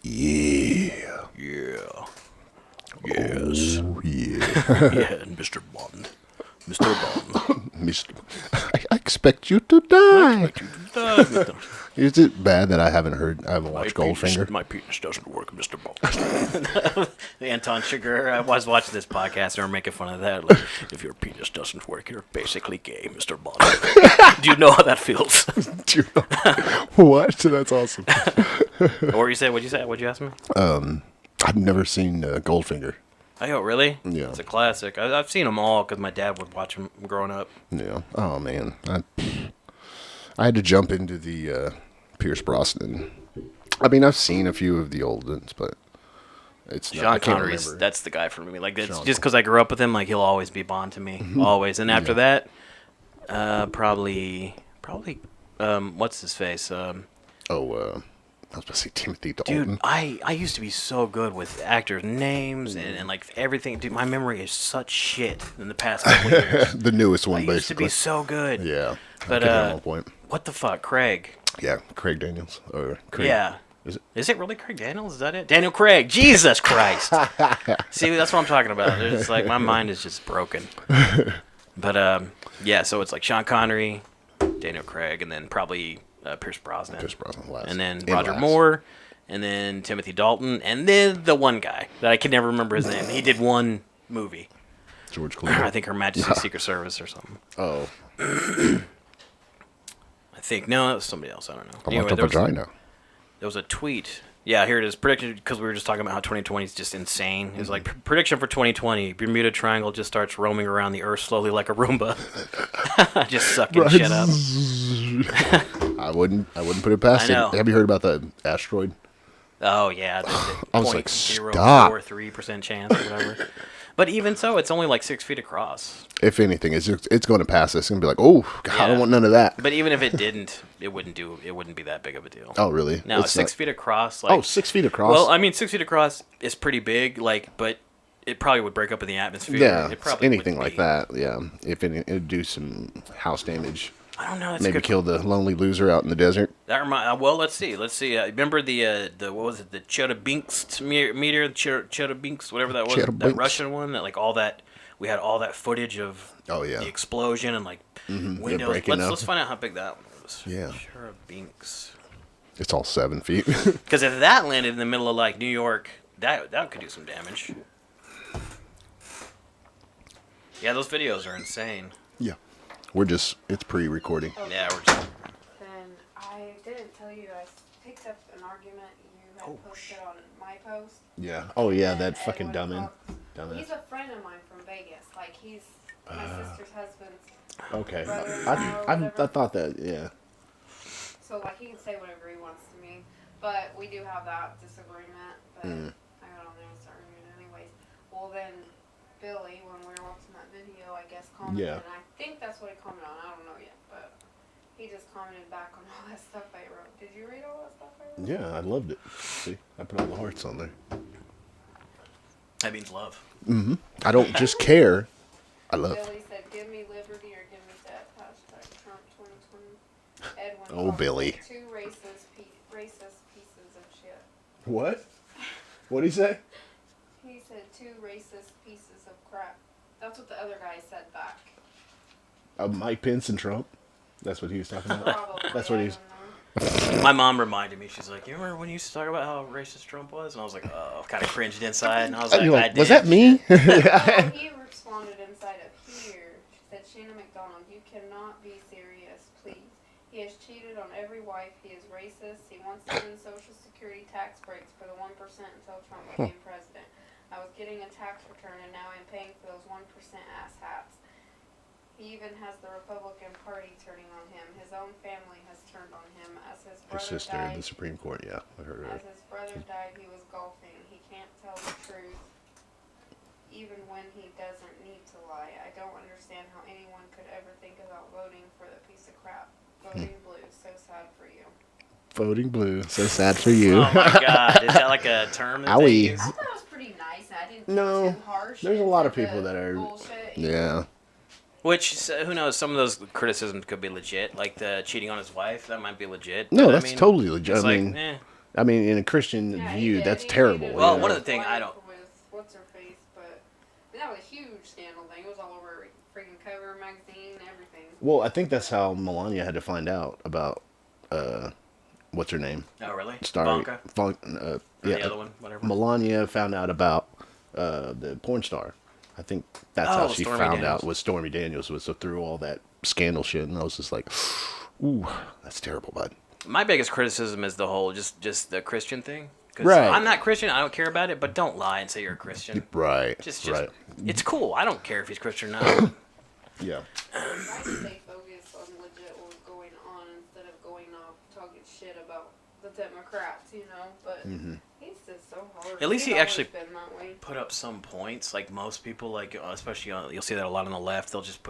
Yeah. Yeah. Yes. Oh, yeah. Yeah, and Mr. Bond. Mr. Bond. Mr. I expect you to die. Like you to die, Mr. Is it bad that I haven't watched Goldfinger? My penis doesn't work, Mr. Bond. Anton Chigurh, I was watching this podcast and they were making fun of that. Like, if your penis doesn't work, you're basically gay, Mr. Bond. Do you know how that feels? Do you know? What? That's awesome. Or you said, what'd you say? What'd you ask me? I've never seen Goldfinger. Oh, really? Yeah. It's a classic. I've seen them all because my dad would watch them growing up. Yeah. Oh, man. I had to jump into the Pierce Brosnan. I mean, I've seen a few of the old ones, but it's not. Sean Connery's, that's the guy for me. Like, it's just because I grew up with him, like, he'll always be Bond to me. Always. And after that, probably, what's his face? I was about to say Timothy Dalton. Dude, I used to be so good with actors' names and like everything. Dude, my memory is such shit in the past couple years. The newest one, I used basically. to be so good. Yeah. But at one point. what the fuck, Craig? Yeah, Craig Daniels. Or Craig. Yeah. Is it? Is it really Craig Daniels? Is that it? Daniel Craig. Jesus Christ. See, that's what I'm talking about. It's like my mind is just broken. But yeah, so it's like Sean Connery, Daniel Craig, and then probably Pierce Brosnan. Pierce Brosnan last. And then Roger Moore, and then Timothy Dalton, and then the one guy that I can never remember his name. He did one movie. George Clooney. I think Her Majesty's Secret Service or something. Oh. I think. No, that was somebody else. I don't know. I want a vagina. There was a tweet. Yeah, here it is. Prediction, because we were just talking about how 2020 is just insane. It's like, prediction for 2020. Bermuda Triangle just starts roaming around the Earth slowly like a Roomba. Just sucking shit up. I wouldn't put it past it. Have you heard about the asteroid? Oh, yeah. I was like, stop. 0.043% chance or whatever. But even so, it's only like 6 feet across. If anything, it's going to pass us and be like, oh, God, yeah. I don't want none of that. But even if it didn't, it wouldn't be that big of a deal. Oh, really? Now, it's 6 feet across. Like, 6 feet across? Well, I mean, 6 feet across is pretty big, like, but it probably would break up in the atmosphere. Yeah, it probably anything like that, yeah. If it'd do some house damage. I don't know. That's maybe kill the lonely loser out in the desert. That well, let's see. Remember the what was it? The Chelyabinsk meteor, Chelyabinsk, whatever that was, that Russian one. That like all that we had all that footage of. Oh yeah. The explosion and like windows. Let's find out how big that one was. Yeah. Chelyabinsk. It's all 7 feet. Because if that landed in the middle of like New York, that could do some damage. Yeah, those videos are insane. Yeah. It's pre-recording. Okay. Yeah, we're just... Then I didn't tell you, I picked up an argument you had posted on my post. Yeah. Oh, yeah, that fucking dumbass. He's a friend of mine from Vegas. Like, he's my sister's husband's okay. brother-in-law I thought that, yeah. So, like, he can say whatever he wants to me. But we do have that disagreement. But I got on there and started arguing anyways. Well, then... Billy, when we were watching that video, I guess commented, and I think that's what he commented on. I don't know yet, but he just commented back on all that stuff I wrote. Did you read all that stuff I wrote? Yeah, I loved it. See, I put all the hearts on there. That means love. Mm-hmm. I don't just care. I love. Billy said, "Give me liberty or give me death." Hashtag Trump 2020. Edwin. Oh, Billy. Two racist pieces of shit. What? What'd he say? He said two racist pieces of crap. That's what the other guy said back. Mike Pence and Trump? That's what he was talking about? Probably. That's what he's... My mom reminded me, she's like, you remember when you used to talk about how racist Trump was? And I was like, oh, kind of cringed inside. And I was like, I did. Was that me? No, he responded inside of here. She said, Shannon McDonald, you cannot be serious, please. He has cheated on every wife. He is racist. He wants to end Social Security tax breaks for the 1% until Trump became president. I was getting a tax return, and now I'm paying for those 1% ass hats. He even has the Republican Party turning on him. His own family has turned on him. As his brother sister died, in the Supreme Court, yeah. I heard of it. As his brother died, he was golfing. He can't tell the truth, even when he doesn't need to lie. I don't understand how anyone could ever think about voting for the piece of crap. Voting blue, so sad for you. Voting blue, so sad for you. Oh my God, is that like a term that they use? I thought it was pretty nice. I didn't think too harsh. There's a lot of people that are... Bullshit, yeah. Which, who knows, some of those criticisms could be legit. Like the cheating on his wife, that might be legit. No, but, that's totally legit. It's I mean, I mean, in a Christian Yeah, he view, did. that's He terrible. did Well, you one know? of the thing I don't- With what's her face, but that was a huge scandal thing. It was all over freaking cover magazine, everything. Well, I think that's how Melania had to find out about what's her name? Oh, really? Starry. Ivanka? Or Yeah, the other one, whatever. Melania found out about the porn star. I think that's how she Stormy found Daniels. out was Stormy Daniels was through all that scandal shit, and I was just like, ooh, that's terrible, bud. My biggest criticism is the whole just the Christian thing. 'Cause Right. I'm not Christian. I don't care about it. But don't lie and say you're a Christian. Right. Just right. it's cool. I don't care if he's Christian or not. Yeah. I just stay focused on legit what was going on instead of going off talking shit about the Democrats, you know. But he's just so hard. At least He's he actually always been that way. Put up some points, like most people, like especially you'll see that a lot on the left. They'll just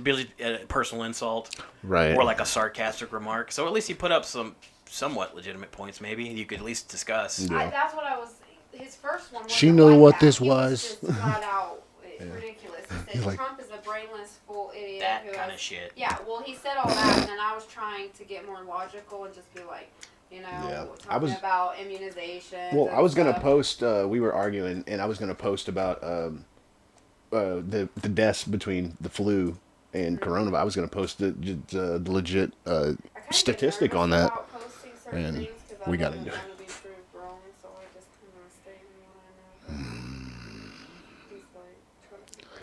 be a personal insult, Right. or like a sarcastic remark. So at least he put up some somewhat legitimate points. Maybe you could at least discuss. Yeah. That's what I was. His first one. She wasn't knew like what that. this He was. Just flat out ridiculous. He said He's like- Trump is a brainless fool idiot. That who kind of has- shit. Yeah, well, he said all that, and then I was trying to get more logical and just be like, you know, Yeah, talking I was- about immunization. Well, I was gonna post. We were arguing, and I was gonna post about the deaths between the flu and coronavirus. I was gonna post the legit statistic on that. and we got into it.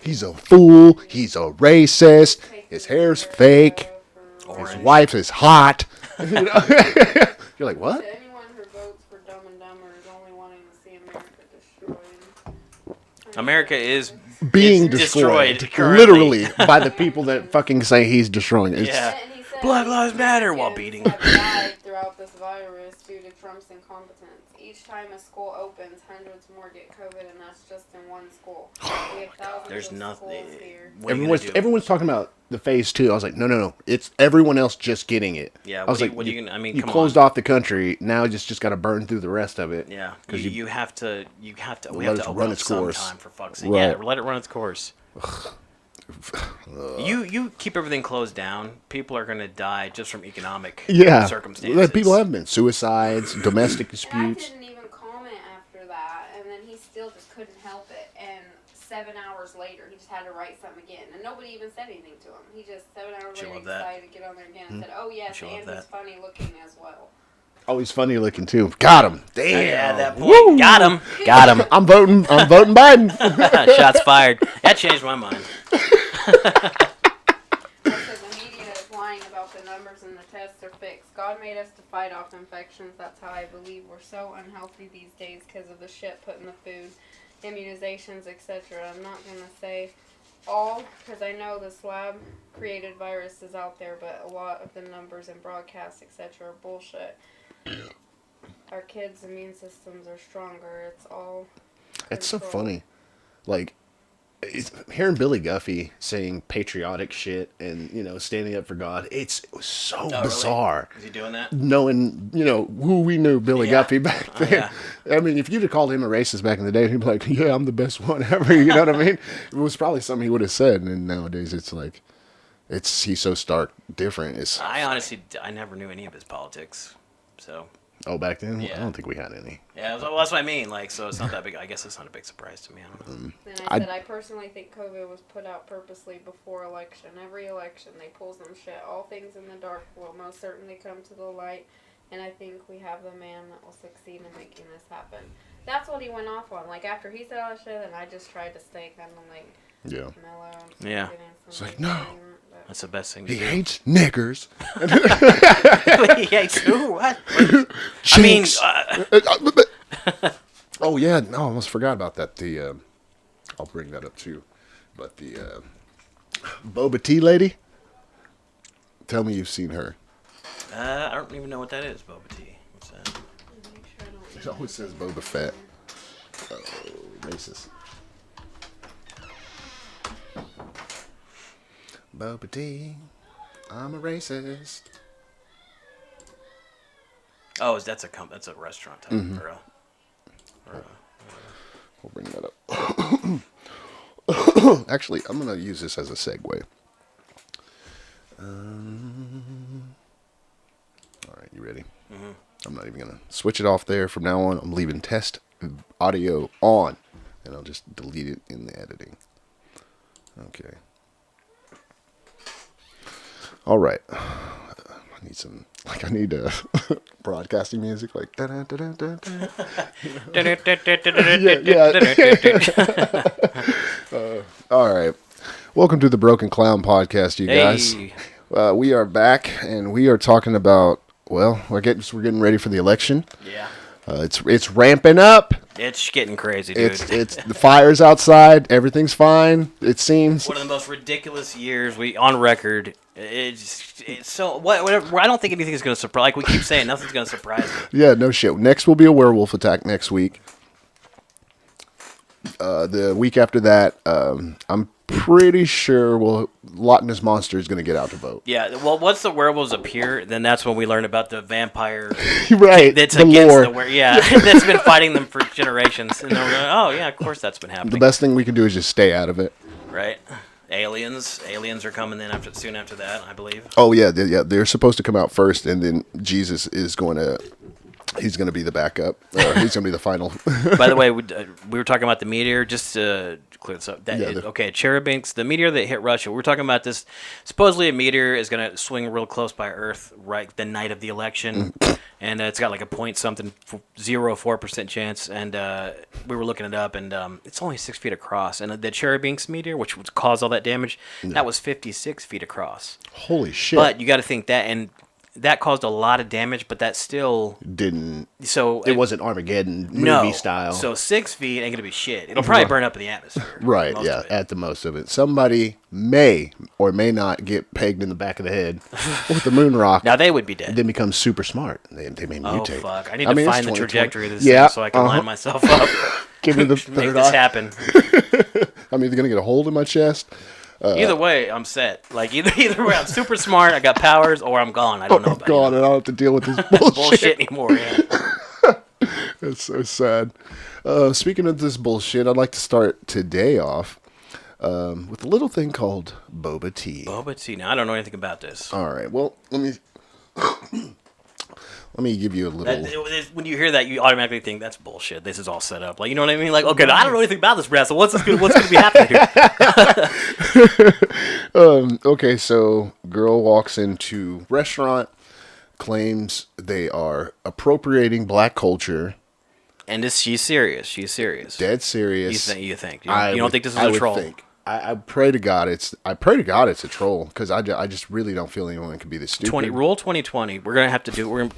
He's a fool. He's a racist. His hair's fake. His Orange. wife is hot. You know? You're like, what? To anyone who votes for Dumb and Dumber is only wanting to see America destroyed. America is Being It's destroyed, destroyed currently. literally by the people that fucking say he's destroying it. It's- Yeah. And he said Black Lives Matter while kids beating. have died throughout this virus due to Trump's incompetence. Each time a school opens, hundreds more get COVID, and that's just in one school. We have thousands There's of nothing. schools here. What are you gonna do? Everyone's talking about the phase 2. I was like, no. It's everyone else just getting it. Yeah, I was what like, are you gonna- I mean, you come closed on. off the country. Now just got to burn through the rest of it. Yeah, because you have to. We Let have to it open run up its course. sometime for fuck's sake. Right. Yeah, let it run its course. You keep everything closed down. People are gonna die just from economic circumstances. People have been suicides, domestic And I disputes. didn't even comment after that, and then he still just couldn't help it. And 7 hours later, he just had to write something again, and nobody even said anything to him. He just 7 hours She later loved that. decided to get on there again and said, "Oh yes, She loved and he's that. funny looking as well." Oh, he's funny looking too. Got him. Damn. Yeah, at that point, Woo! got him. I'm voting Biden. Shots fired. That changed my mind. Because the media is lying about the numbers and the tests are fixed. God made us to fight off infections. That's how I believe we're so unhealthy these days because of the shit put in the food, immunizations, etc. I'm not going to say all because I know this lab-created virus is out there, but a lot of the numbers and broadcasts, etc. are bullshit. Our kids' immune systems are stronger. It's all It's so control. funny. Like, hearing Billy Guffey saying patriotic shit and, standing up for God, it's so Oh, really? bizarre. Is he doing that? Knowing, who we knew Billy Yeah. Guffey back Oh, then. I mean, if you'd have called him a racist back in the day, he'd be like, yeah, I'm the best one ever. You know what I mean? It was probably something he would have said. And nowadays it's like, he's so stark different. I honestly, I never knew any of his politics. So, Oh, back then? Yeah. I don't think we had any. yeah, well, that's what I mean. Like, so it's not that big. I guess it's not a big surprise to me. I don't know. Then I said, I personally think COVID was put out purposely before election. Every election, they pull some shit. All things in the dark will most certainly come to the light. And I think we have the man that will succeed in making this happen. That's what he went off on. Like, after he said all that shit, and I just tried to stay kind of, like, Yeah. mellow. Yeah. It's like, no. That's the best thing to He do. hates niggers. He hates who? What? I mean, Chinks. Oh yeah, no, I almost forgot about that. I'll bring that up too. But the boba tea lady. Tell me you've seen her. I don't even know what that is, boba tea. What's that? It always says Boba Fett. Oh, racist. Boba tea. I'm a racist. Oh, that's a restaurant type or a We'll bring that up. Actually, I'm gonna use this as a segue. All right, you ready? I'm not even gonna switch it off there. From now on, I'm leaving test audio on, and I'll just delete it in the editing. Okay. All right. I need some, I need broadcasting music, like all right. Welcome to the Broken Clown Podcast, you guys. Hey. We are back, and we are talking about, well, we're getting ready for the election. Yeah. It's ramping up. It's getting crazy, dude. It's the fire's outside. Everything's fine. It seems. One of the most ridiculous years on record. It's so whatever. I don't think anything is going to surprise. Like we keep saying, nothing's going to surprise me. Yeah, no shit. Next will be a werewolf attack next week. The week after that, I'm pretty sure Loch Ness Monster is going to get out to vote. Yeah. Well, once the werewolves appear, then that's when we learn about the vampire. Right. That's the against lore. the that's been fighting them for generations, and they're going, oh yeah, of course that's been happening. The best thing we can do is just stay out of it. Right. Aliens are coming in soon after that, I believe. Oh yeah, they're supposed to come out first, and then Jesus is he's going to be the backup. He's going to be the final. By the way, we were talking about the meteor. Just to clear this up. Cherubink's, the meteor that hit Russia. We were talking about this. Supposedly, a meteor is going to swing real close by Earth right the night of the election, and it's got like a 0.04% chance. And we were looking it up, and it's only 6 feet across. And the Cherubink's meteor, which would cause all that damage, that was 56 feet across. Holy shit! But you got to think that caused a lot of damage, but that still didn't. So it wasn't Armageddon movie style. So 6 feet ain't gonna be shit. It'll probably burn up in the atmosphere. Right. Yeah. At the most of it, somebody may or may not get pegged in the back of the head with the moon rock. Now they would be dead. Then become super smart. They may mutate. Oh fuck! I need to find the trajectory of this yeah, thing so I can line myself up. Give me the Make third this eye. happen. I'm either gonna get a hold in my chest. Either way, I'm set. Like either way, I'm super smart. I got powers, or I'm gone. I don't know. I'm gone, and I don't have to deal with this bullshit. Bullshit anymore. Yeah. That's so sad. Speaking of this bullshit, I'd like to start today off with a little thing called boba tea. Boba tea. Now I don't know anything about this. All right. Well, let me give you a little. When you hear that, you automatically think that's bullshit. This is all set up. Like, you know what I mean? Like, okay, I don't know anything about this wrestling. What's going to be happening here? Okay, so girl walks into restaurant, claims they are appropriating black culture. And she's serious. She's serious. Dead serious. You think? You don't think this is a troll? I pray to God it's a troll, because I just really don't feel anyone can be this stupid. Rule 2020. We're gonna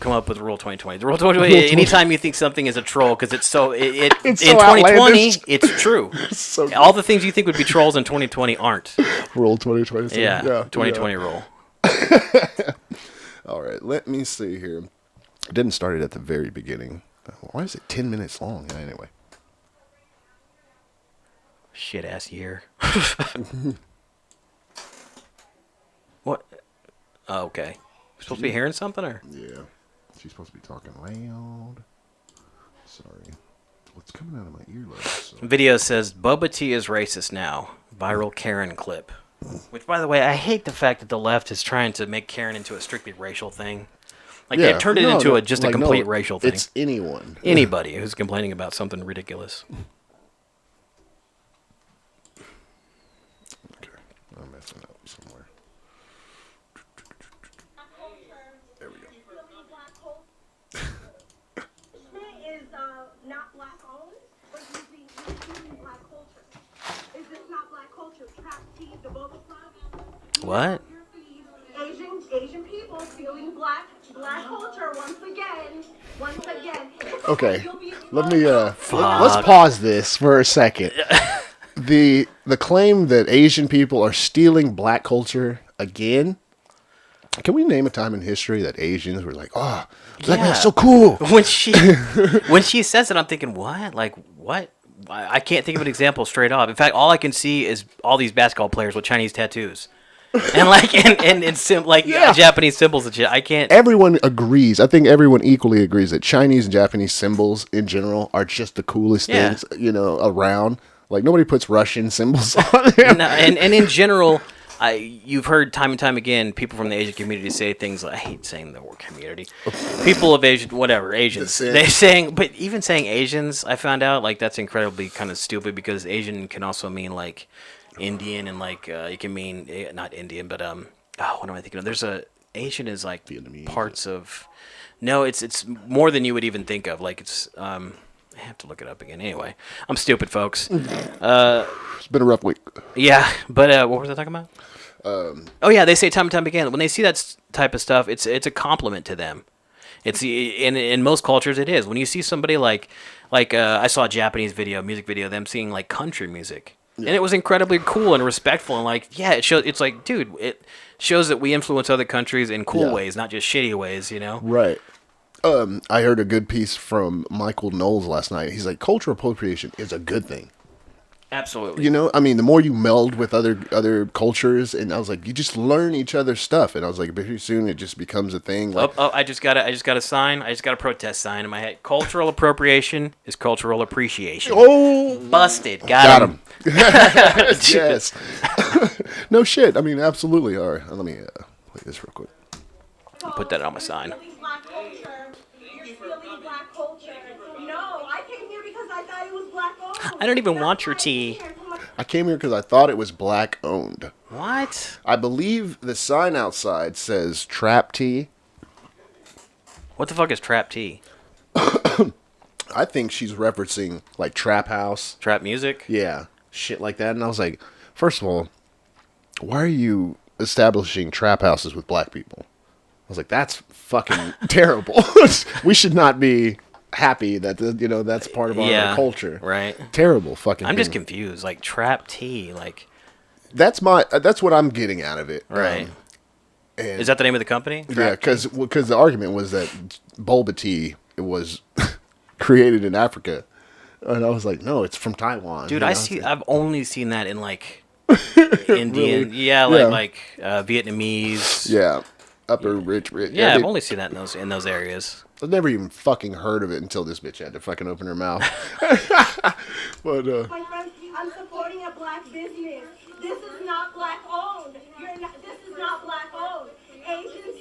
come up with Rule 2020. The Rule 2020. Anytime you think something is a troll, because it's so in 2020 outlandish. it's true. So all the things you think would be trolls in 2020 aren't. Rule 2020. Yeah. 2020 rule. All right, let me see here. I didn't start it at the very beginning. Why is it 10 minutes long anyway? Shit ass year. What? Oh, okay. We're supposed to be hearing something, or? Yeah. She's supposed to be talking loud. Sorry. What's coming out of my earlobes? So. Video says Boba Tea is racist now. Viral Karen clip. Which, by the way, I hate the fact that the left is trying to make Karen into a strictly racial thing. Like, they turned it into a complete racial thing. It's anyone. Anybody who's complaining about something ridiculous. Okay. I'm messing up somewhere. There we go. Is not black owned, but using black culture. Is this not black culture? Trap tea, the boba club? What? Asian people stealing black culture once again. Okay, let's pause this for a second. The claim that Asian people are stealing black culture again. Can we name a time in history that Asians were like, "Oh, black man's so cool"? When she says it, I'm thinking, what? Like, what? I can't think of an example straight off. In fact, all I can see is all these basketball players with Chinese tattoos. And Japanese symbols and shit. I can't. Everyone agrees. I think everyone equally agrees that Chinese and Japanese symbols in general are just the coolest things, around. Like, nobody puts Russian symbols on there. And in general, you've heard time and time again people from the Asian community say things like, I hate saying the word community. People of Asian, whatever, Asians. But even saying Asians, I found out like that's incredibly kind of stupid because Asian can also mean like Indian and like it can mean not Indian, but what am I thinking of? There's Asian is like Vietnamese. parts of. No, it's more than you would even think of. Like it's I have to look it up again. Anyway, I'm stupid, folks. It's been a rough week. Yeah, but what was I talking about? Oh yeah, they say time and time again when they see that type of stuff, it's a compliment to them. It's in most cultures it is. When you see somebody like I saw a Japanese music video, them singing like country music, and it was incredibly cool and respectful and like it shows. It's like, dude, it shows that we influence other countries in cool ways, not just shitty ways. You know? Right. I heard a good piece from Michael Knowles last night. He's like, cultural appropriation is a good thing. Absolutely. You know, I mean, the more you meld with other cultures, and I was like, you just learn each other's stuff, and I was like, pretty soon it just becomes a thing. Like, I just got a sign. I just got a protest sign in my head. Cultural appropriation is cultural appreciation. oh, Busted. Got him. Yes. No shit. I mean, absolutely. All right, let me play this real quick. Put that on my sign. Black culture. You're stealing black culture. No, I came here because I thought it was black owned. I don't even want your tea. I came here because I thought it was black owned. What? I believe the sign outside says trap tea. What the fuck is trap tea? I think she's referencing like trap house. Trap music? Yeah, shit like that. And I was like, first of all, why are you establishing trap houses with black people? I was like, that's fucking terrible. We should not be happy that that's part of our culture. Right. Terrible fucking. I'm just confused. Like trap tea, like that's what I'm getting out of it. Right. And is that the name of the company? Yeah, because the argument was that boba tea was created in Africa, and I was like, no, it's from Taiwan. Dude, I've only seen that in like Indian, like Vietnamese. Yeah, upper rich. Yeah, I've only seen that in those areas. I've never even fucking heard of it until this bitch had to fucking open her mouth. But My friends, I'm supporting a black business. This is not black owned. This is not black owned. Asians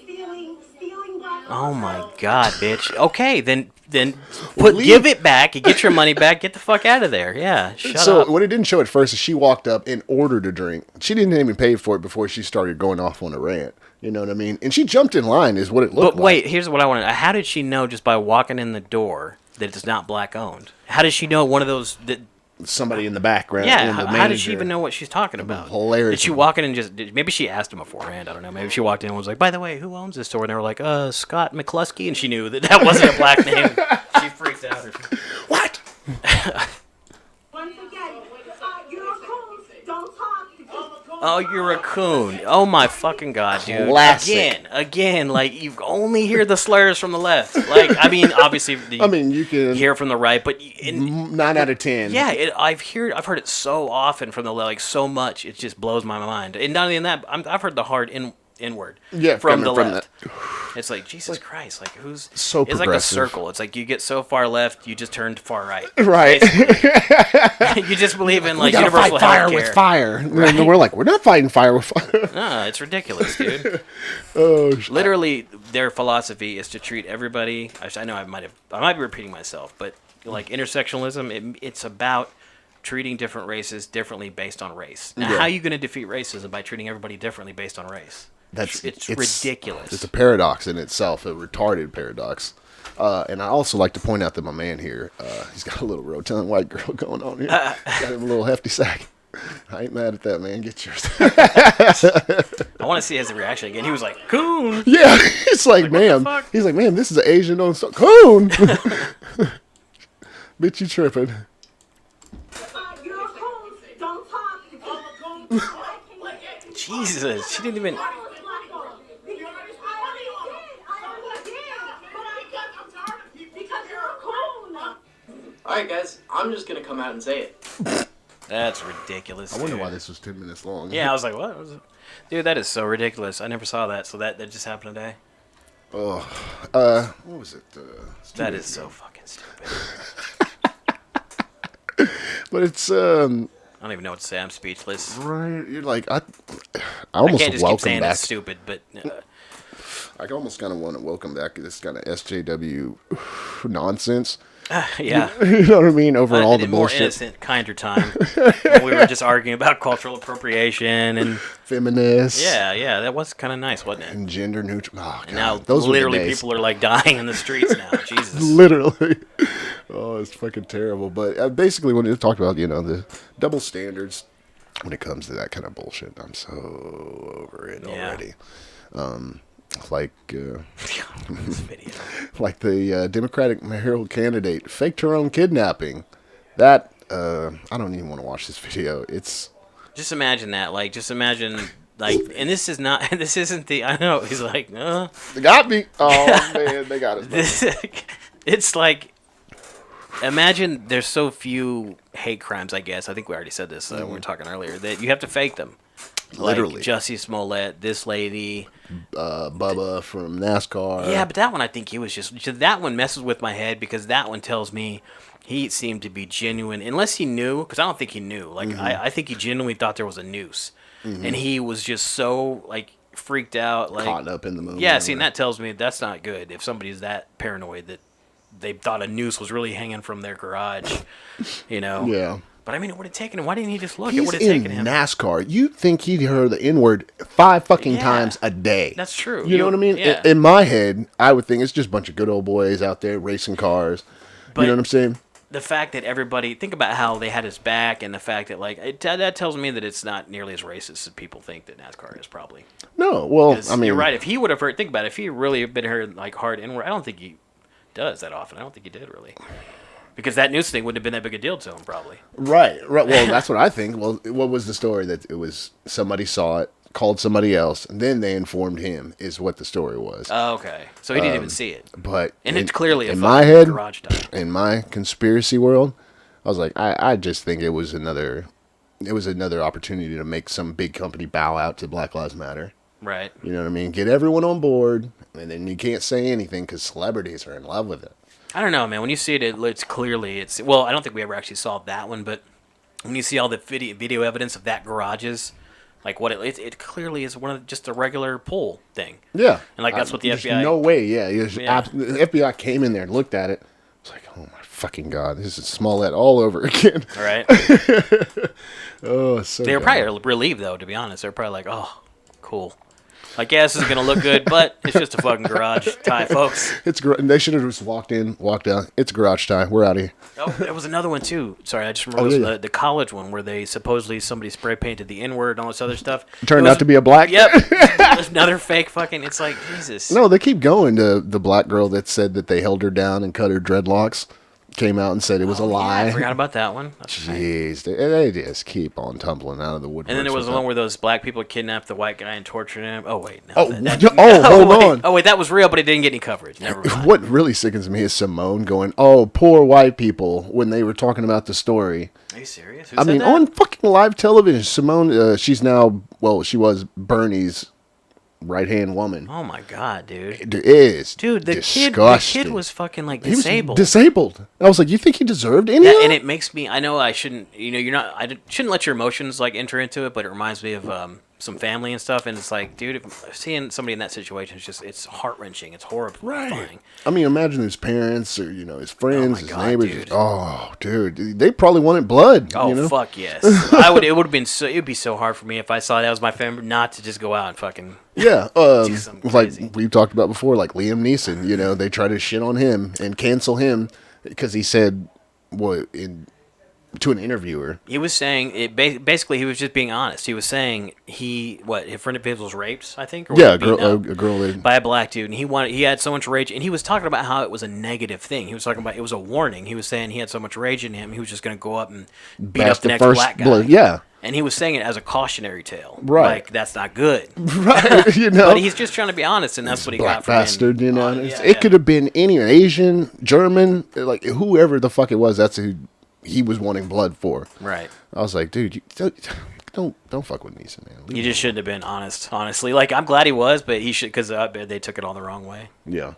stealing black owned. Oh my god, bitch. Okay, then give it back. You get your money back. Get the fuck out of there. Yeah, shut up. So what it didn't show at first is she walked up and ordered a drink. She didn't even pay for it before she started going off on a rant. You know what I mean? And she jumped in line is what it looked like. But wait, here's what I want to know. How did she know just by walking in the door that it's not black owned? How did she know one of those... Somebody in the background. Yeah, how did she even know what she's talking about? Hilarious. Did she walk in and maybe she asked him beforehand, I don't know. Maybe she walked in and was like, by the way, who owns this store? And they were like, Scott McCluskey. And she knew that wasn't a black name. She freaked out. What? Once again, you're a coon. Don't talk. Oh, you're a coon. Oh my fucking god, dude. Classic. Again, like you only hear the slurs from the left. Like, I mean, obviously you can hear from the right, but 9 out of 10. Yeah, I've heard it so often from the left, like so much, it just blows my mind. And not only that, I've heard the hard inward from the left. It's like, Jesus Christ, like who's... So it's like a circle. It's like you get so far left, you just turn far right. Right. You just believe in like we universal fight fire healthcare. with fire. Right? And we're like, we're not fighting fire with fire. No, it's ridiculous, dude. Oh, literally, their philosophy is to treat everybody... I know I might be repeating myself, but like intersectionalism, it's about treating different races differently based on race. Now, how are you going to defeat racism by treating everybody differently based on race? It's ridiculous. It's a paradox in itself, a retarded paradox. And I also like to point out that my man here, he's got a little rotund white girl going on here. Got him a little hefty sack. I ain't mad at that, man. Get yours. I want to see his reaction again. He was like, coon. Yeah, it's like ma'am. He's like, ma'am, this is an Asian on coon. Bitch, you tripping. You're a coon. Don't talk. Jesus, she didn't even... Alright guys, I'm just gonna come out and say it. That's ridiculous. I wonder why this was 10 minutes long. Yeah, I was like, what? Dude, that is so ridiculous. I never saw that, so that just happened today. Oh, what was it? That is so fucking stupid. But it's I'm don't even know what to say. I'm speechless. Right? You're like, I I almost can't just keep welcome saying back. it's stupid, but I almost kind of want to welcome back this kind of SJW nonsense. yeah. You know what I mean? Over all In the a more bullshit. innocent, kinder time. When we were just arguing about cultural appropriation and Feminists. yeah, that was kind of nice, wasn't it? And gender neutral. Oh, God. And now Those were the literally days. people are like dying in the streets now. Jesus. Literally. Oh, it's fucking terrible. But basically, when you talk about, the double standards when it comes to that kind of bullshit, I'm so over it Yeah. already. Like, This video. like the Democratic mayoral candidate faked her own kidnapping. That, I don't even want to watch this video. It's... Just imagine that. Like, just imagine, like, and this is not, this isn't the, I know, he's like, They got me. Oh, man, they got us. This, it's like, imagine there's so few hate crimes, I guess. I think we already said this when we were talking earlier, that you have to fake them. Literally. Like Jussie Smollett, this lady. Bubba from NASCAR. Yeah, but that one I think he was just, that one messes with my head because that one tells me he seemed to be genuine, unless he knew, because I don't think he knew. Like, I think he genuinely thought there was a noose. And he was just so, like, freaked out. Like, Caught up in the moment. yeah, see, and that tells me that's not good. If somebody's that paranoid that they thought a noose was really hanging from their garage, Yeah. But I mean, it would have taken him. Why didn't he just look? It He's would have in taken him. NASCAR. You think he'd heard the N-word 5 fucking Yeah. times a day. That's true. You know what I mean? Yeah. In my head, I would think it's just a bunch of good old boys out there racing cars. But you know what I'm saying? the fact that everybody, think about how they had his back, and the fact that, like, that tells me that it's not nearly as racist as people think that NASCAR is, probably. No, well, 'Cause I mean... you're right. If he would have heard, think about it, if he really had been heard, like, hard inward, I don't think he does that often. I don't think he did, really. Because that news thing wouldn't have been that big a deal to him, probably. Right. Well, that's what I think. Well, what was the story? That it was somebody saw it, called somebody else, and then they informed him, is what the story was. Oh, okay. So he didn't even see it. But And it's clearly a in fucking my head, garage door. in my conspiracy world, I was like, I just think it was another opportunity to make some big company bow out to Black Lives Matter. Right. You know what I mean? Get everyone on board, and then you can't say anything because celebrities are in love with it. I don't know, man. When you see it, it's clearly, well, I don't think we ever actually saw that one, but when you see all the video evidence of that garages, like what it clearly is one of just a regular pull thing. Yeah. And like that's what the there's FBI. No way, yeah. Yeah. The FBI came in there and looked at it. It's like, oh my fucking God, this is Smollett all over again. All right. Oh, it's so They were bad. probably relieved, though, to be honest. They were probably like, oh, cool. Like, yeah, this is going to look good, but it's just a fucking garage tie, folks. They should have just walked out. It's garage time. We're out of here. Oh, there was another one, too. Sorry, I just remember this, yeah. the college one where they supposedly somebody spray painted the N-word and all this other stuff. Turned out to be a black. Yep. Another fake fucking, it's like, Jesus. No, they keep going to the black girl that said that they held her down and cut her dreadlocks. Came out and said it was a lie. Yeah, I forgot about that one. That's right. Jeez, they just keep on tumbling out of the woodwork. And then there was the one where those black people kidnapped the white guy and tortured him. Oh, wait. No, Oh, hold wait. on. Oh, wait, that was real, but it didn't get any coverage. Never mind. What really sickens me is Simone going, "Oh, poor white people," when they were talking about the story. Are you serious? I mean, on fucking live television, Simone. She's now, she was Bernie's right-hand woman. Oh, my God, dude. It is Dude, the disgusting. kid was fucking, like, He was disabled. disabled. I was like, you think he deserved any of And that? it makes me, I know I shouldn't, shouldn't let your emotions, like, enter into it, but it reminds me of some family and stuff, and it's like, dude, seeing somebody in that situation, it's heart-wrenching. It's horrifying. I mean, imagine his parents or, his friends, his God, neighbors. dude. Oh, dude. They probably wanted blood. Oh, fuck yes. It would be so hard for me if I saw that was my family not to just go out and fucking... Yeah, something like crazy. we've talked about before, like Liam Neeson, they try to shit on him and cancel him because he said to an interviewer. He was saying, basically he was just being honest. He was saying a friend of his was raped, I think? Or Yeah, was beaten up a girl that... by a black dude, and he had so much rage, and he was talking about how it was a negative thing. He was talking about it was a warning. He was saying he had so much rage in him, he was just going to go up and beat Bash up the next first black guy. blow. Yeah. And he was saying it as a cautionary tale. Right. Like, that's not good. Right, But he's just trying to be honest, and that's what he Black got from bastard, being, It could have been any Asian, German, like whoever the fuck it was. That's who he was wanting blood for. Right. I was like, dude, you don't fuck with Neeson, man. He just shouldn't have been honest, honestly. Like, I'm glad he was, but he should, because they took it all the wrong way. Yeah.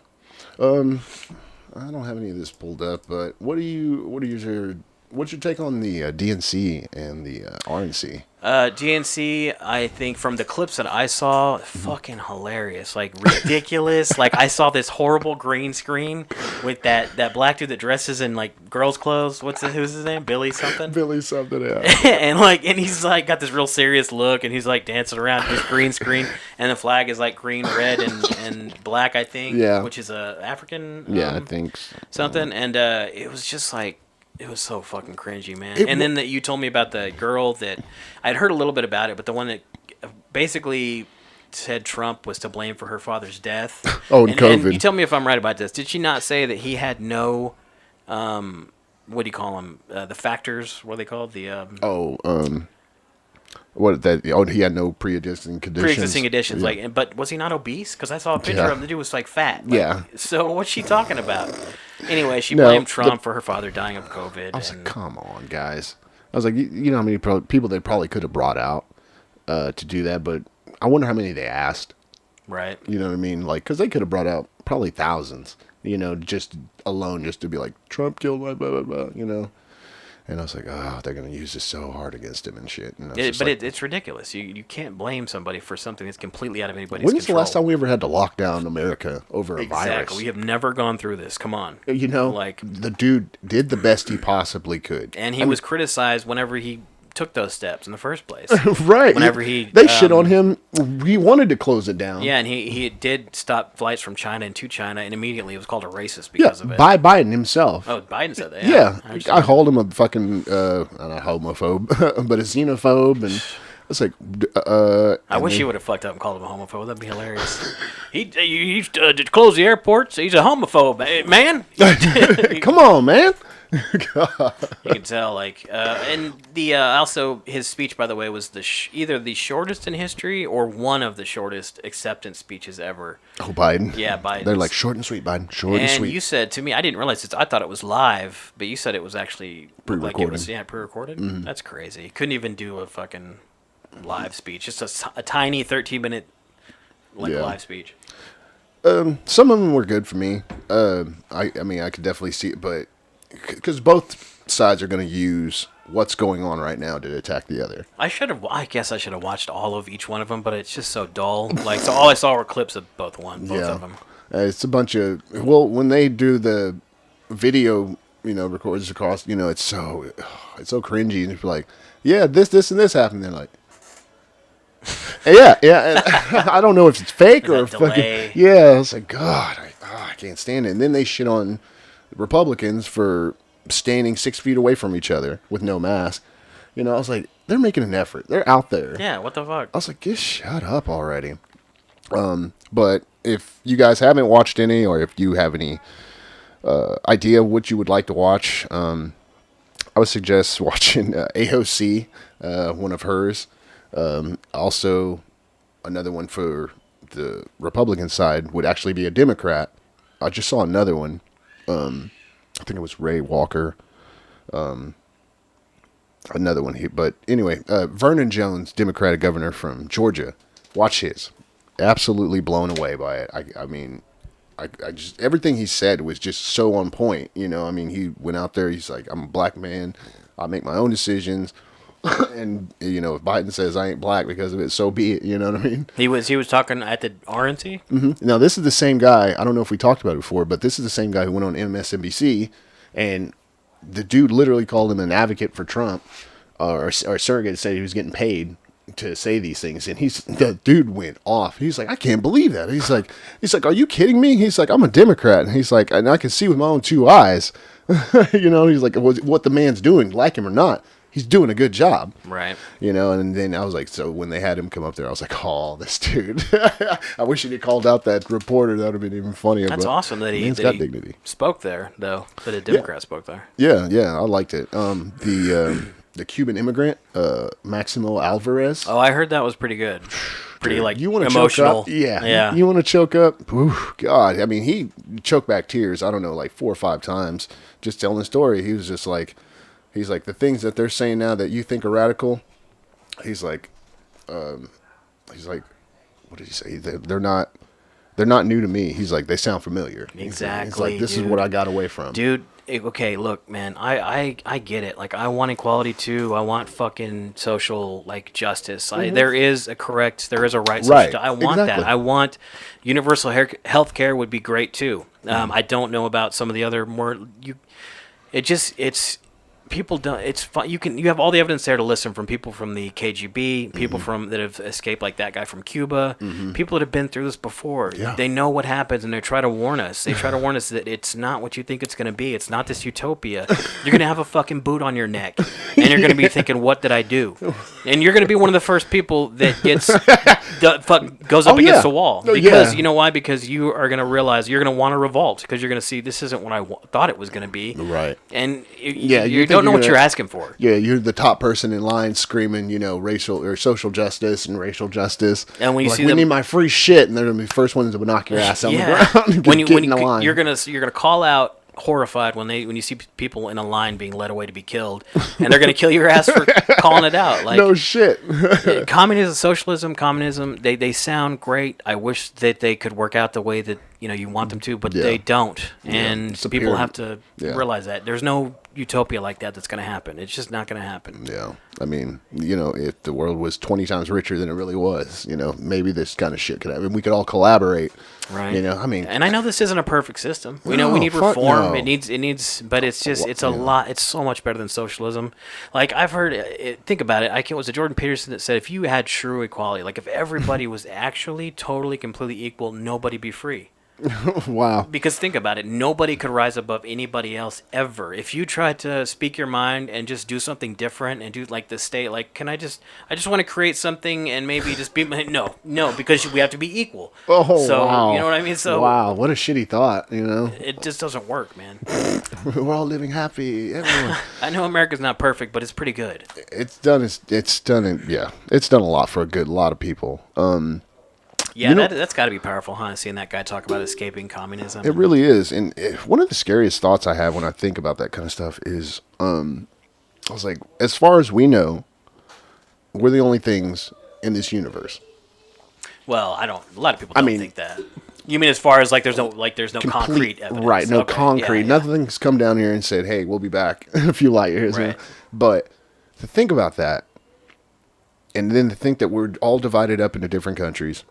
I don't have any of this pulled up, but what are your what's your take on the DNC and the RNC? DNC, I think from the clips that I saw, fucking hilarious, like ridiculous. Like I saw this horrible green screen with that black dude that dresses in like girls' clothes. Who's his name? Billy something. Billy something, yeah. and he's like got this real serious look, and he's like dancing around this green screen, and the flag is like green, red, and black, I think. Yeah. Which is a African. Yeah, I think so. Something, and it was just like. It was so fucking cringy, man. And then that you told me about the girl that I'd heard a little bit about it, but the one that basically said Trump was to blame for her father's death. Oh, and COVID. And you tell me if I'm right about this. Did she not say that he had no, what do you call them? The factors? What are they called? The what that? Oh, he had no pre-existing conditions. pre-existing conditions. Yeah. Like, but was he not obese? Because I saw a picture of him. The dude was like fat. Like, Yeah. So what's she talking about? Anyway, she No, blamed Trump for her father dying of COVID. I was like, come on, guys. I was like, you know how many people they probably could have brought out to do that, but I wonder how many they asked. right. You know what I mean? Like, because they could have brought out probably thousands, just alone, just to be like, Trump killed my blah, blah, blah, And I was like, oh, they're going to use this so hard against him and shit. And It's ridiculous. You can't blame somebody for something that's completely out of anybody's when's control. the last time we ever had to lock down America over a virus? Exactly. We have never gone through this. Come on. Like, the dude did the best he possibly could. And he was criticized whenever he took those steps in the first place. Right. Whenever they shit on him. He wanted to close it down. Yeah, and he did stop flights from China into China, and immediately it was called a racist because of it. By Biden himself. Oh, Biden said that. Yeah. Actually. I called him a fucking, not a homophobe, but a xenophobe, and it's like, I wish he would have fucked up and called him a homophobe. That'd be hilarious. he closed the airports. He's a homophobe, man. Come on, man. You can tell, like, and the also his speech, by the way, was either the shortest in history or one of the shortest acceptance speeches ever. Oh, Biden. Yeah, Biden. They're like short and sweet, Biden. Short and sweet. And you said to me, I didn't realize I thought it was live, but you said it was actually Pre-recorded. Like it was, pre-recorded. Mm-hmm. That's crazy. He couldn't even do a fucking live speech. Just a tiny 13-minute live speech. Some of them were good for me. I mean, I could definitely see it, but because both sides are going to use what's going on right now to attack the other. I guess I should have watched all of each one of them, but it's just so dull. Like, so all I saw were clips of both of them. It's a bunch of, when they do the video, records across, it's so cringy, and it's like, yeah, this and this happened. They're like, yeah. And I don't know if it's fake or fucking, yeah. I was like, God, I can't stand it. And then they shit on Republicans for standing 6 feet away from each other with no mask. I was like, they're making an effort. They're out there. Yeah, what the fuck? I was like, just shut up already. But if you guys haven't watched any, or if you have any idea what you would like to watch, I would suggest watching AOC, one of hers. Also, another one for the Republican side would actually be a Democrat. I just saw another one. I think it was Ray Walker. Another one here. But anyway, Vernon Jones, Democratic governor from Georgia. Watch his. Absolutely blown away by it. I mean, I just, everything he said was just so on point. He went out there. He's like, I'm a black man. I make my own decisions. And, if Biden says I ain't black because of it, so be it. You know what I mean? He was talking at the RNC? Mm-hmm. Now, this is the same guy. I don't know if we talked about it before, but this is the same guy who went on MSNBC, and the dude literally called him an advocate for Trump, or a surrogate, said he was getting paid to say these things. And the dude went off. He's like, I can't believe that. He's like, are you kidding me? He's like, I'm a Democrat. And he's like, and I can see with my own two eyes, he's like, what the man's doing, like him or not. He's doing a good job. Right. And then I was like, so when they had him come up there, I was like, oh, this dude. I wish he'd called out that reporter. That would have been even funnier. That's awesome that he dignity. Spoke there, though, that a Democrat spoke there. Yeah, I liked it. The Cuban immigrant, Maximo Alvarez. Oh, I heard that was pretty good. Pretty, dude, like, you wanna emotional. Choke up? Yeah. You want to choke up? Oof, God. I mean, he choked back tears, I don't know, like 4 or 5 times just telling the story. He was just like, he's like, the things that they're saying now that you think are radical, he's like, what did he say? They're not new to me. He's like, they sound familiar. Exactly. He's like, this is what I got away from. Dude, okay, look, man, I get it. Like, I want equality too. I want fucking social, like, justice. There is a right social Right. I want Exactly. that. I want universal health care would be great too. I don't know about some of the other it's people don't. It's fun. You have all the evidence there to listen from people from the KGB, people from that have escaped, like that guy from Cuba, people that have been through this before. Yeah. They know what happens, and they try to warn us. They try to warn us that it's not what you think it's going to be. It's not this utopia. You're going to have a fucking boot on your neck, and you're going to be thinking, "What did I do?" And you're going to be one of the first people that goes up against the wall because you know why? Because you are going to realize you're going to want to revolt because you're going to see this isn't what I thought it was going to be. Right. And you don't know what you're asking for. Yeah, you're the top person in line screaming, racial or social justice and racial justice. And when you see we them, need my free shit, and they're gonna be the first ones to knock your ass on the ground. And when get in the line. you're gonna call out horrified when you see people in a line being led away to be killed, and they're gonna kill your ass for calling it out. Like, no shit. Communism, socialism, communism, they sound great. I wish that they could work out the way that you want them to, but they don't. And people have to realize that there's no utopia like that's going to happen. It's just not going to happen. Yeah. I mean, if the world was 20 times richer than it really was, maybe this kind of shit could happen. We could all collaborate. Right. I mean, and I know this isn't a perfect system. We know we need reform. No. It needs, but it's a lot. It's so much better than socialism. Like, I've heard, think about it. Was it Jordan Peterson that said, if you had true equality, like if everybody was actually totally, completely equal, nobody'd be free. Wow. Because think about it, nobody could rise above anybody else ever. If you tried to speak your mind and just do something different and do like the state, like, I just want to create something and maybe just be no, because we have to be equal. Oh, so wow. you know what I mean? So wow, what a shitty thought. It just doesn't work, man. We're all living happy. Everyone. I know America's not perfect, but it's pretty good. It's done a lot for a lot of people. Yeah, that's got to be powerful, huh? Seeing that guy talk about escaping communism. It really is. And one of the scariest thoughts I have when I think about that kind of stuff is, I was like, as far as we know, we're the only things in this universe. Well, a lot of people don't think that. You mean as far as there's no concrete evidence? Right, no concrete. Yeah. Nothing's come down here and said, hey, we'll be back in a few light years. Right. But to think about that, and then to think that we're all divided up into different countries,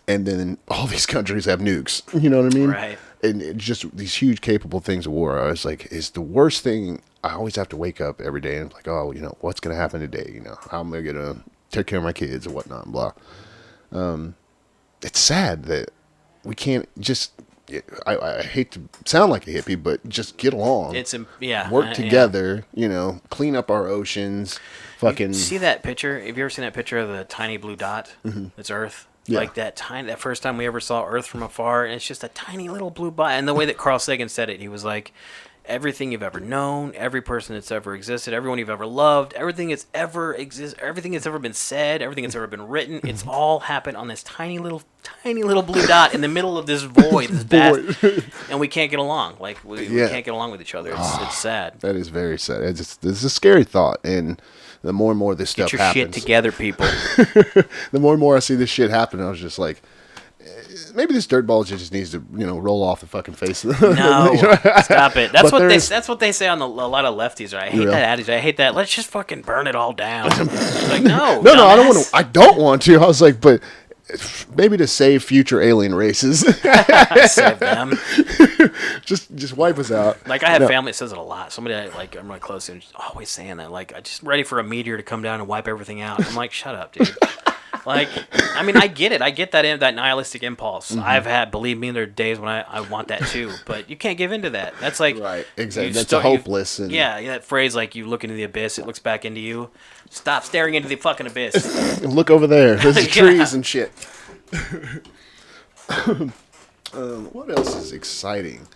and then all these countries have nukes. You know what I mean? Right. And it's just these huge capable things of war. I was like, is the worst thing. I always have to wake up every day and like, oh, what's going to happen today? How am I going to take care of my kids and whatnot, and blah. It's sad that we can't just, I hate to sound like a hippie, but just get along. Work together, clean up our oceans. Fucking. You see that picture? Have you ever seen that picture of the tiny blue dot? It's Earth. Yeah. Like that first time we ever saw Earth from afar, and it's just a tiny little blue bot. And the way that Carl Sagan said it, he was like, everything you've ever known, every person that's ever existed, everyone you've ever loved, everything that's ever been said, everything that's ever been written, it's all happened on this tiny little blue dot in the middle of this void, this vast, and we can't get along. Like, we can't get along with each other. It's sad. That is very sad. It's a scary thought, and the more and more this stuff happens. Get your shit together, people. The more and more I see this shit happen, I was just like, maybe this dirtball just needs to, roll off the fucking face. No, stop it. That's what they say on a lot of lefties. Right? I hate that attitude. I hate that. Let's just fucking burn it all down. Like, no, I don't want to. I don't want to. I was like, but maybe to save future alien races, save them. just wipe us out. Like, I have family that says it a lot. Somebody I'm really close to, always saying that. Like, I'm just ready for a meteor to come down and wipe everything out. I'm like, shut up, dude. Like, I mean, I get it. I get that nihilistic impulse. Believe me, there are days when I want that too. But you can't give into that. That's like, right, exactly. That's hopeless. That phrase, like, you look into the abyss, it looks back into you. Stop staring into the fucking abyss. Look over there. There's trees and shit. What else is exciting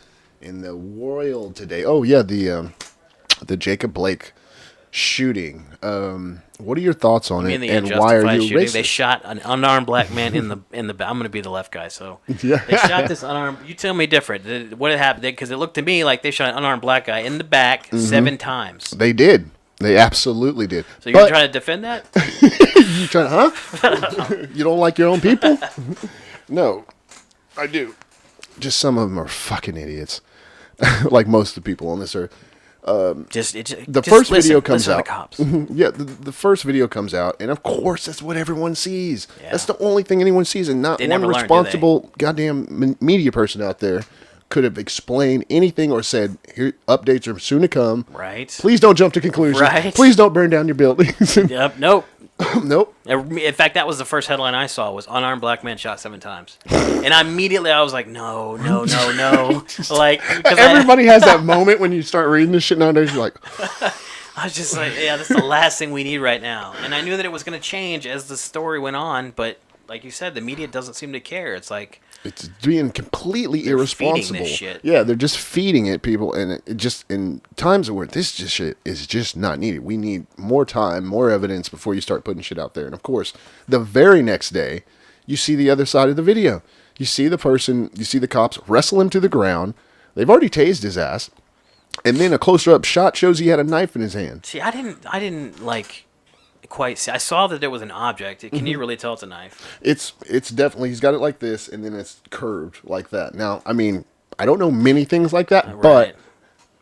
in the world today? Oh yeah, the Jacob Blake shooting. What are your thoughts on it? And why are you shooting? racist? They shot an unarmed black man in the. I'm going to be the left guy, so yeah. They shot this unarmed. You tell me different. What had happened? Because it looked to me like they shot an unarmed black guy in the back 7 times. They did. They absolutely did. So you're trying to defend that? You trying? Huh? You don't like your own people? No, I do. Just some of them are fucking idiots. like most of the people on this earth. The Just first listen, video comes listen out. To the cops. Yeah, the first video comes out, and of course that's what everyone sees. Yeah. That's the only thing anyone sees, and not They one never learn, do responsible goddamn media person out there could have explained anything or said, "Here, updates are soon to come. Right. Please don't jump to conclusions. Right. Please don't burn down your buildings." Yep. Nope. Nope. In fact, that was the first headline I saw was unarmed black man shot 7 times, and immediately I was like, no. Like because Everybody has that moment when you start reading this shit nowadays. You're like, I was just like, yeah, that's the last thing we need right now. And I knew that it was going to change as the story went on, but like you said, the media doesn't seem to care. It's like it's being completely feeding irresponsible. this shit. Yeah, they're just feeding it, people, and it just in times where this just shit is just not needed. We need more time, more evidence before you start putting shit out there. And of course, the very next day, you see the other side of the video. You see the person, you see the cops wrestle him to the ground. They've already tased his ass, and then a closer up shot shows he had a knife in his hand. See, I didn't like quite see. I saw that there was an object. Can you really tell it's a knife? It's definitely, he's got it like this, and then it's curved like that. Now, I mean, I don't know many things like that, Right. but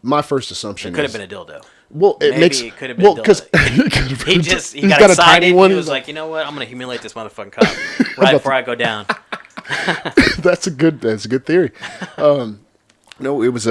my first assumption It could is, have been a dildo. well, it Maybe makes, it could have been well, a because dildo. He got excited. He was like, you know what? I'm gonna humiliate this motherfucking cop right before I go down. that's a good theory. No, it was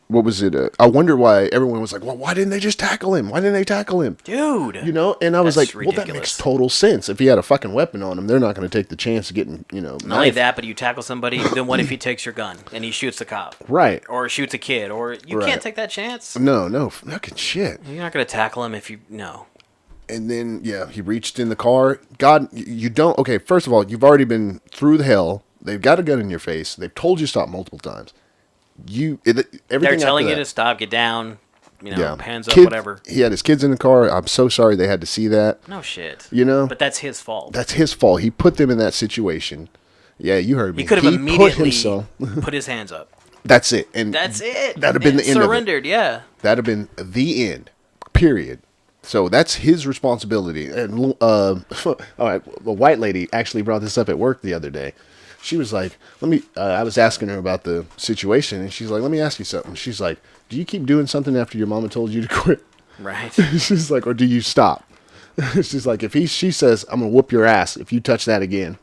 what was it? I wonder why everyone was like, well, why didn't they just tackle him? Why didn't they tackle him? Dude. You know, and I was That's like, well, that ridiculous. makes total sense. If he had a fucking weapon on him, they're not going to take the chance of getting, Not only knifed. that, but you tackle somebody, then what if he takes your gun and he shoots the cop? Right. Or shoots a kid, or you Right. can't take that chance. No, fucking shit. You're not gonna tackle him if you no. And then, yeah, he reached in the car. God, you don't. Okay, first of all, you've already been through the hell. They've got a gun in your face. They've told you to stop multiple times. Everything. They're telling after you that, to stop, get down, hands up, Kid- whatever. He had his kids in the car. I'm so sorry they had to see that. No shit. But that's his fault. that's his fault. He put them in that situation. Yeah, you heard me. He could have put immediately himself. put his hands up. That's it. And That's it. That'd have been And the end of it. surrendered, yeah. That'd have been the end. Period. So that's his responsibility. And all right, the white lady actually brought this up at work the other day. She was like, I was asking her about the situation, and she's like, let me ask you something. She's like, do you keep doing something after your mama told you to quit? Right. She's like, or do you stop? She's like, she says, I'm going to whoop your ass if you touch that again.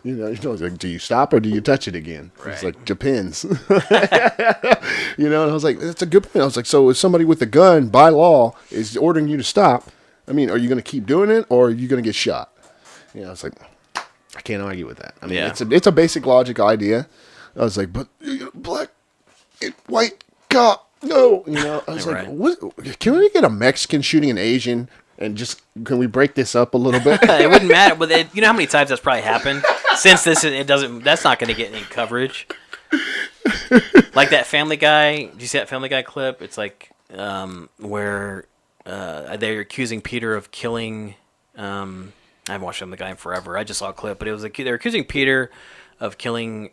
Like, do you stop or do you touch it again? It's Right. like, depends. And I was like, that's a good point. I was like, so if somebody with a gun by law is ordering you to stop, I mean, are you going to keep doing it or are you going to get shot? I was like, I can't argue with that. I mean, Yeah. it's a basic logic idea. I was like, but black, white cop, no. I was Right. like, what? Can we get a Mexican shooting an Asian and can we break this up a little bit? It wouldn't matter, but you know how many times that's probably happened? Since that's not going to get any coverage. Like that Family Guy, did you see that Family Guy clip? It's like where they're accusing Peter of killing, I haven't watched Family Guy in forever. I just saw a clip, but it was they're accusing Peter of killing,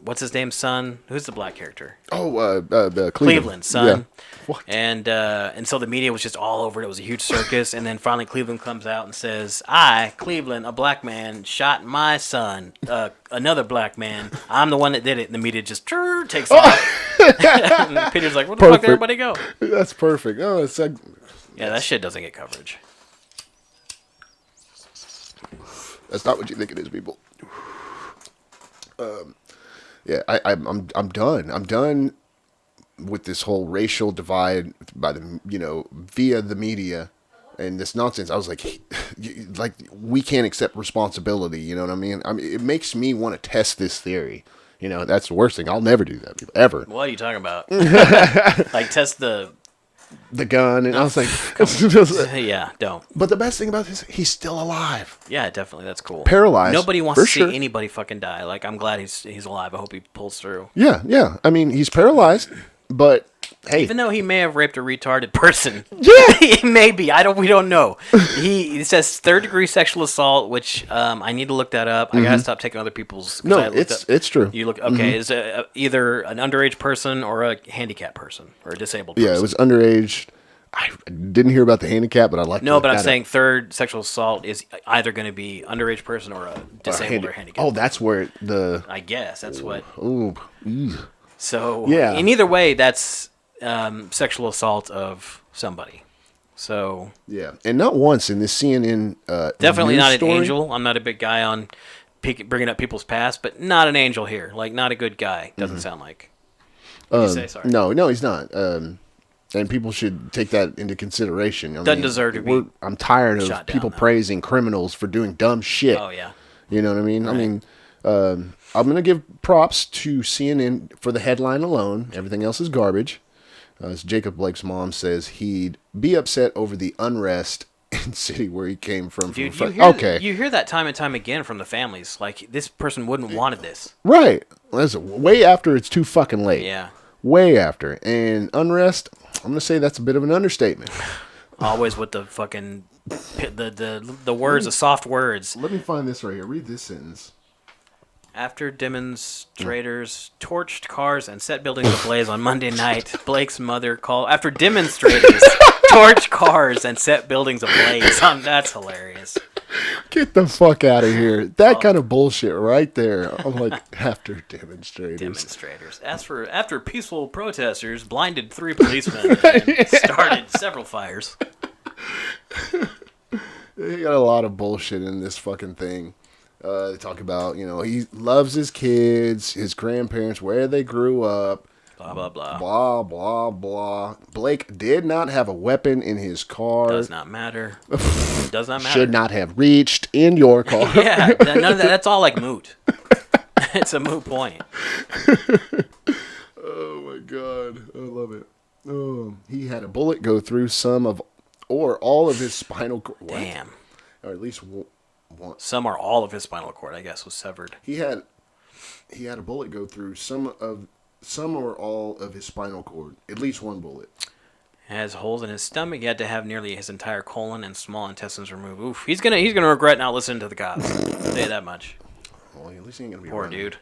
what's his name's son? Who's the black character? Cleveland's son. Yeah. What? And so the media was just all over it. It was a huge circus. And then finally Cleveland comes out and says, I, Cleveland, a black man, shot my son, another black man. I'm the one that did it. And the media just takes off. And Peter's like, where the fuck did everybody go? That's perfect. Oh, it's like... Yeah, that shit doesn't get coverage. That's not what you think it is, people. Yeah, I'm done. I'm done with this whole racial divide by via the media and this nonsense. I was like, we can't accept responsibility. You know what I mean? It makes me want to test this theory. That's the worst thing. I'll never do that, people, ever. What are you talking about? Like test the gun, and I was like, yeah, don't. But the best thing about this, he's still alive. Yeah, definitely. That's cool. Paralyzed. Nobody wants for to sure. see anybody fucking die. Like, I'm glad he's alive. I hope he pulls through. Yeah. I mean, he's paralyzed, but hey, Even though he may have raped a retarded person. Yeah. Maybe. We don't know. He says 3rd-degree sexual assault, which I need to look that up. I gotta stop taking other people's. 'cause no, I looked up- it's true. You look okay. Is either an underage person or a handicapped person or a disabled person. Yeah, it was underage. I didn't hear about the handicap, but I'd like to No, look but I'm that saying up. 3rd sexual assault is either going to be underage person or a disabled or handicapped. Oh, that's where the I guess that's what. oh. So Yeah. in either way, that's sexual assault of somebody. So Yeah, and not once in this CNN definitely news not an story. angel. I'm not a big guy on bringing up people's past, but not an angel here. Like, not a good guy. Doesn't sound like. What'd you say? Sorry. No, he's not. And people should take that into consideration. Doesn't deserve to be I'm tired of shot down, people though. praising criminals for doing dumb shit. Oh yeah. You know what I mean? Right. I mean, I'm going to give props to CNN for the headline alone. Everything else is garbage. As Jacob Blake's mom says, he'd be upset over the unrest in city where he came from. Dude, Okay. you hear that time and time again from the families. Like, this person wouldn't wanted this. Right. That's way after it's too fucking late. Yeah. Way after. And unrest, I'm going to say that's a bit of an understatement. Always with the fucking the words, the soft words. Let me find this right here. Read this sentence. After demonstrators torched cars and set buildings ablaze on Monday night, Blake's mother called. After demonstrators torched cars and set buildings ablaze. That's hilarious. Get the fuck out of here. That kind of bullshit right there. I'm like, after demonstrators. Demonstrators. After peaceful protesters blinded 3 policemen and started several fires. They got a lot of bullshit in this fucking thing. They talk about, he loves his kids, his grandparents, where they grew up. Blah, blah, blah. Blah, blah, blah. Blake did not have a weapon in his car. Does not matter. Does not matter. Should not have reached in your car. Yeah, none of that. That's all like moot. It's a moot point. Oh, my God. I love it. Oh, he had a bullet go through some of or all of his spinal cord. What? Damn. Or at least one. Some or all of his spinal cord, I guess, was severed. He had a bullet go through some or all of his spinal cord. At least one bullet. Has holes in his stomach. He had to have nearly his entire colon and small intestines removed. Oof. He's gonna regret not listening to the cops. I'll tell you that much. Well, at least he ain't gonna be Poor running. dude.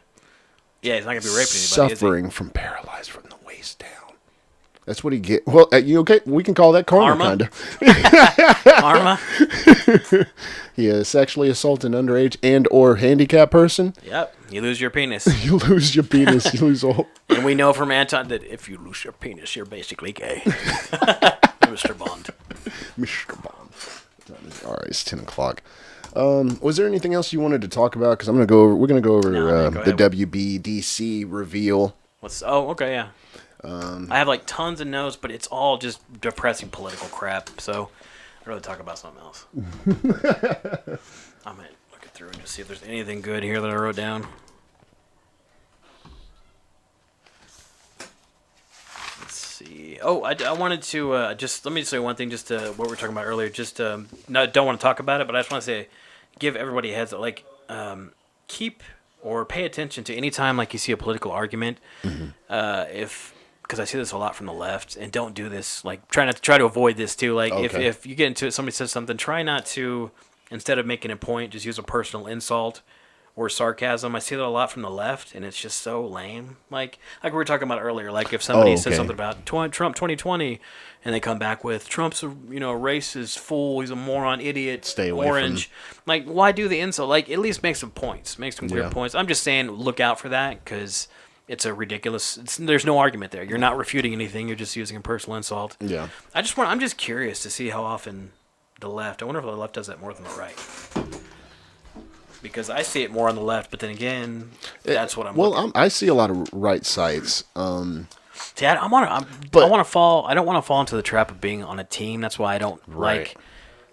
Yeah, he's not gonna be raping anybody. Suffering from paralyzed from the waist down. That's what he get. Well, you okay? We can call that karma, kind of. Karma. He sexually assault an underage and or handicapped person. Yep. You lose your penis. You lose your penis. You lose all. And we know from Anton that if you lose your penis, you're basically gay. Mr. Bond. Mr. Bond. All right, it's 10 o'clock. Was there anything else you wanted to talk about? Because we're going to go over the WBDC reveal. Okay, yeah. I have like tons of notes, but it's all just depressing political crap. So I'd rather talk about something else. I'm going to look it through and just see if there's anything good here that I wrote down. Let's see. Oh, I wanted to just let me say one thing. Just what we were talking about earlier. Just don't want to talk about it, but I just want to say, give everybody a heads up. Like, keep or pay attention to any time like you see a political argument. Because I see this a lot from the left, and don't do this. Like, try to avoid this too. Like, if you get into it, somebody says something, try not to, instead of making a point, just use a personal insult or sarcasm. I see that a lot from the left, and it's just so lame. Like we were talking about earlier. Like, if somebody says something about Trump 2020, and they come back with Trump's a racist fool, he's a moron, idiot, Stay away orange. Like, why do the insult? Like, at least make some points, make some clear points. I'm just saying, look out for that, because it's a ridiculous. There's no argument there. You're not refuting anything. You're just using a personal insult. Yeah. I'm just curious to see how often the left. I wonder if the left does that more than the right. Because I see it more on the left, but then again, that's what I'm. Well, I see a lot of right sites. See, I want to fall. I don't want to fall into the trap of being on a team. That's why I don't like.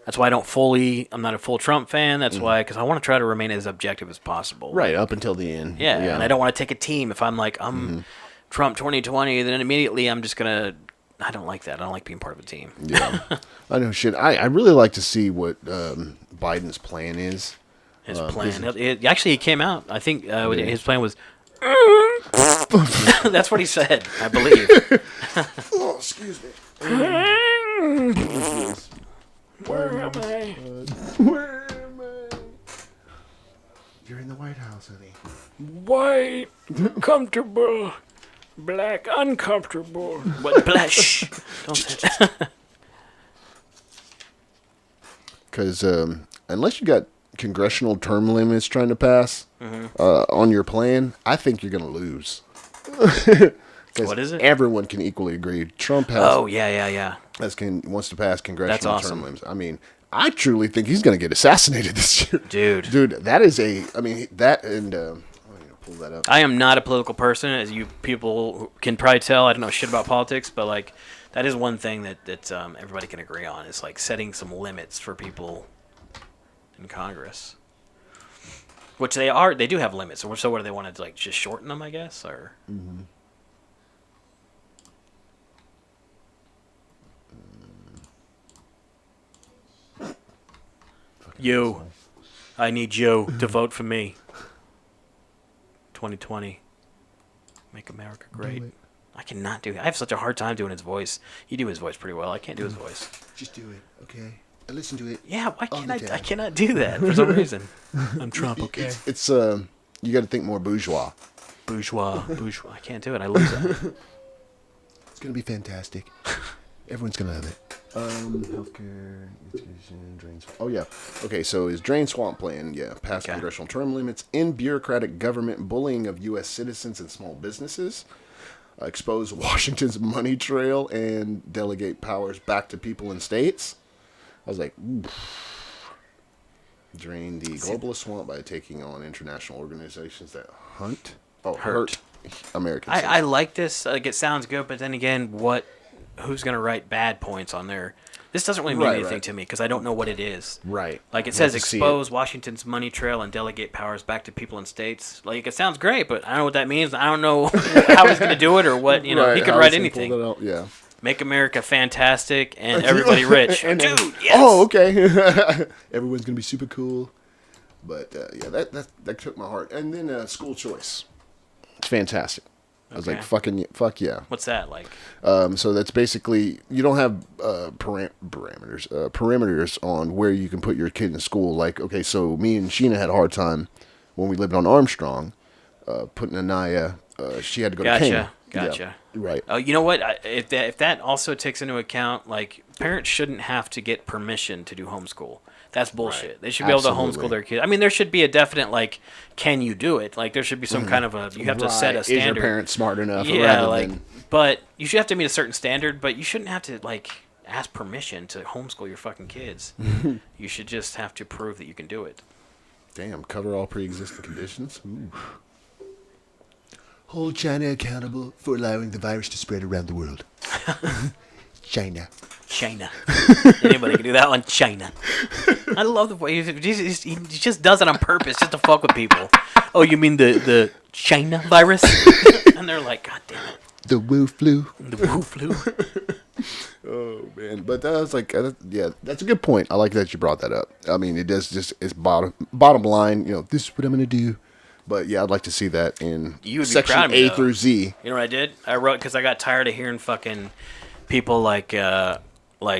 That's why I don't fully. I'm not a full Trump fan. That's why, because I want to try to remain as objective as possible. Right, up until the end. Yeah, and I don't want to take a team. If I'm like Trump 2020, then immediately I'm just gonna. I don't like that. I don't like being part of a team. Yeah, I know shit. I really like to see what Biden's plan is. His plan. He came out. I think his plan was. That's what he said, I believe. Oh, excuse me. Where am I? Where am I? You're in the White House, honey. White, comfortable, black, uncomfortable. What black? Shh. Don't say that. Because unless you got congressional term limits trying to pass on your plan, I think you're going to lose. What is it? Everyone can equally agree. Trump has. Oh yeah. Wants to pass congressional That's awesome. term limits. I mean, I truly think he's going to get assassinated this year, Dude, that is a. I mean, that and. I'm going to pull that up. I am not a political person, as you people can probably tell. I don't know shit about politics, but like, that is one thing that everybody can agree on. Is like setting some limits for people in Congress. Which they do have limits. So what do they want to like just shorten them? I guess or. Mm-hmm. You, I need you to vote for me. 2020, make America great. I cannot do. I have such a hard time doing his voice. You do his voice pretty well. I can't do his voice. Just do it, okay? I listen to it. Yeah, why can't I? I cannot do that for some reason. I'm Trump, okay? It's you got to think more bourgeois. Bourgeois. I can't do it. I lose it. It's gonna be fantastic. Everyone's gonna love it. Healthcare, education, drain. Oh yeah. Okay, so his drain swamp plan, passed congressional term limits, in bureaucratic government bullying of U.S. citizens and small businesses, expose Washington's money trail, and delegate powers back to people and states. I was like, oof. Drain the globalist swamp by taking on international organizations that hurt Americans. I like this. Like, it sounds good, but then again, who's going to write bad points on there? This doesn't really mean anything to me because I don't know what it is. Right. Like it says expose Washington's money trail and delegate powers back to people and states. Like it sounds great, but I don't know what that means. I don't know how he's going to do it or what, you know. Right. He could write anything. Yeah. Make America fantastic and everybody rich. Dude, yes. Oh, okay. Everyone's going to be super cool. But that took my heart. And then school choice. It's fantastic. I was like, fuck yeah. What's that like? So that's basically, you don't have perimeters on where you can put your kid in school. Like, okay, so me and Sheena had a hard time when we lived on Armstrong, putting Anaya, she had to go to Kane. Gotcha. Yeah, right. Oh, you know what? If that also takes into account, like, parents shouldn't have to get permission to do homeschool. That's bullshit. Right. They should be able to homeschool their kids. I mean, there should be a definite, like, can you do it? Like, there should be some kind of a, you have to set a standard. Is your parent smart enough? Yeah, like, but you should have to meet a certain standard, but you shouldn't have to, like, ask permission to homeschool your fucking kids. You should just have to prove that you can do it. Damn, cover all pre-existing conditions? Ooh. Hold China accountable for allowing the virus to spread around the world. China. Anybody can do that one. China. I love the way he just does it on purpose just to fuck with people. Oh, you mean the China virus? And they're like, God damn it. The Wu flu. Oh man, but that was like, that's a good point. I like that you brought that up. I mean, it does it's bottom line. You know, this is what I'm gonna do. But yeah, I'd like to see that in section A through Z. You know what I did? I wrote because I got tired of hearing fucking people like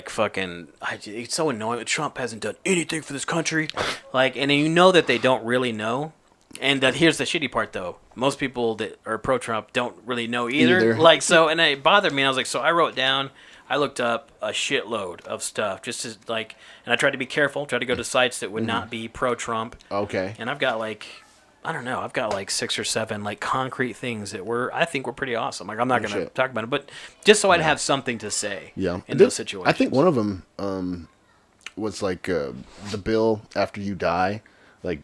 fucking. It's so annoying. Trump hasn't done anything for this country. Like, and you know that they don't really know. And here's the shitty part, though. Most people that are pro-Trump don't really know either. Like, so, and it bothered me. I was like, so I wrote down. I looked up a shitload of stuff just to like, and I tried to be careful. Tried to go to sites that would not be pro-Trump. Okay. And I've got like. I don't know. I've got like 6 or 7 like concrete things that I think were pretty awesome. Like I'm not going to talk about it, but just so I'd have something to say. Yeah. In those situations. I think one of them was like the bill after you die, like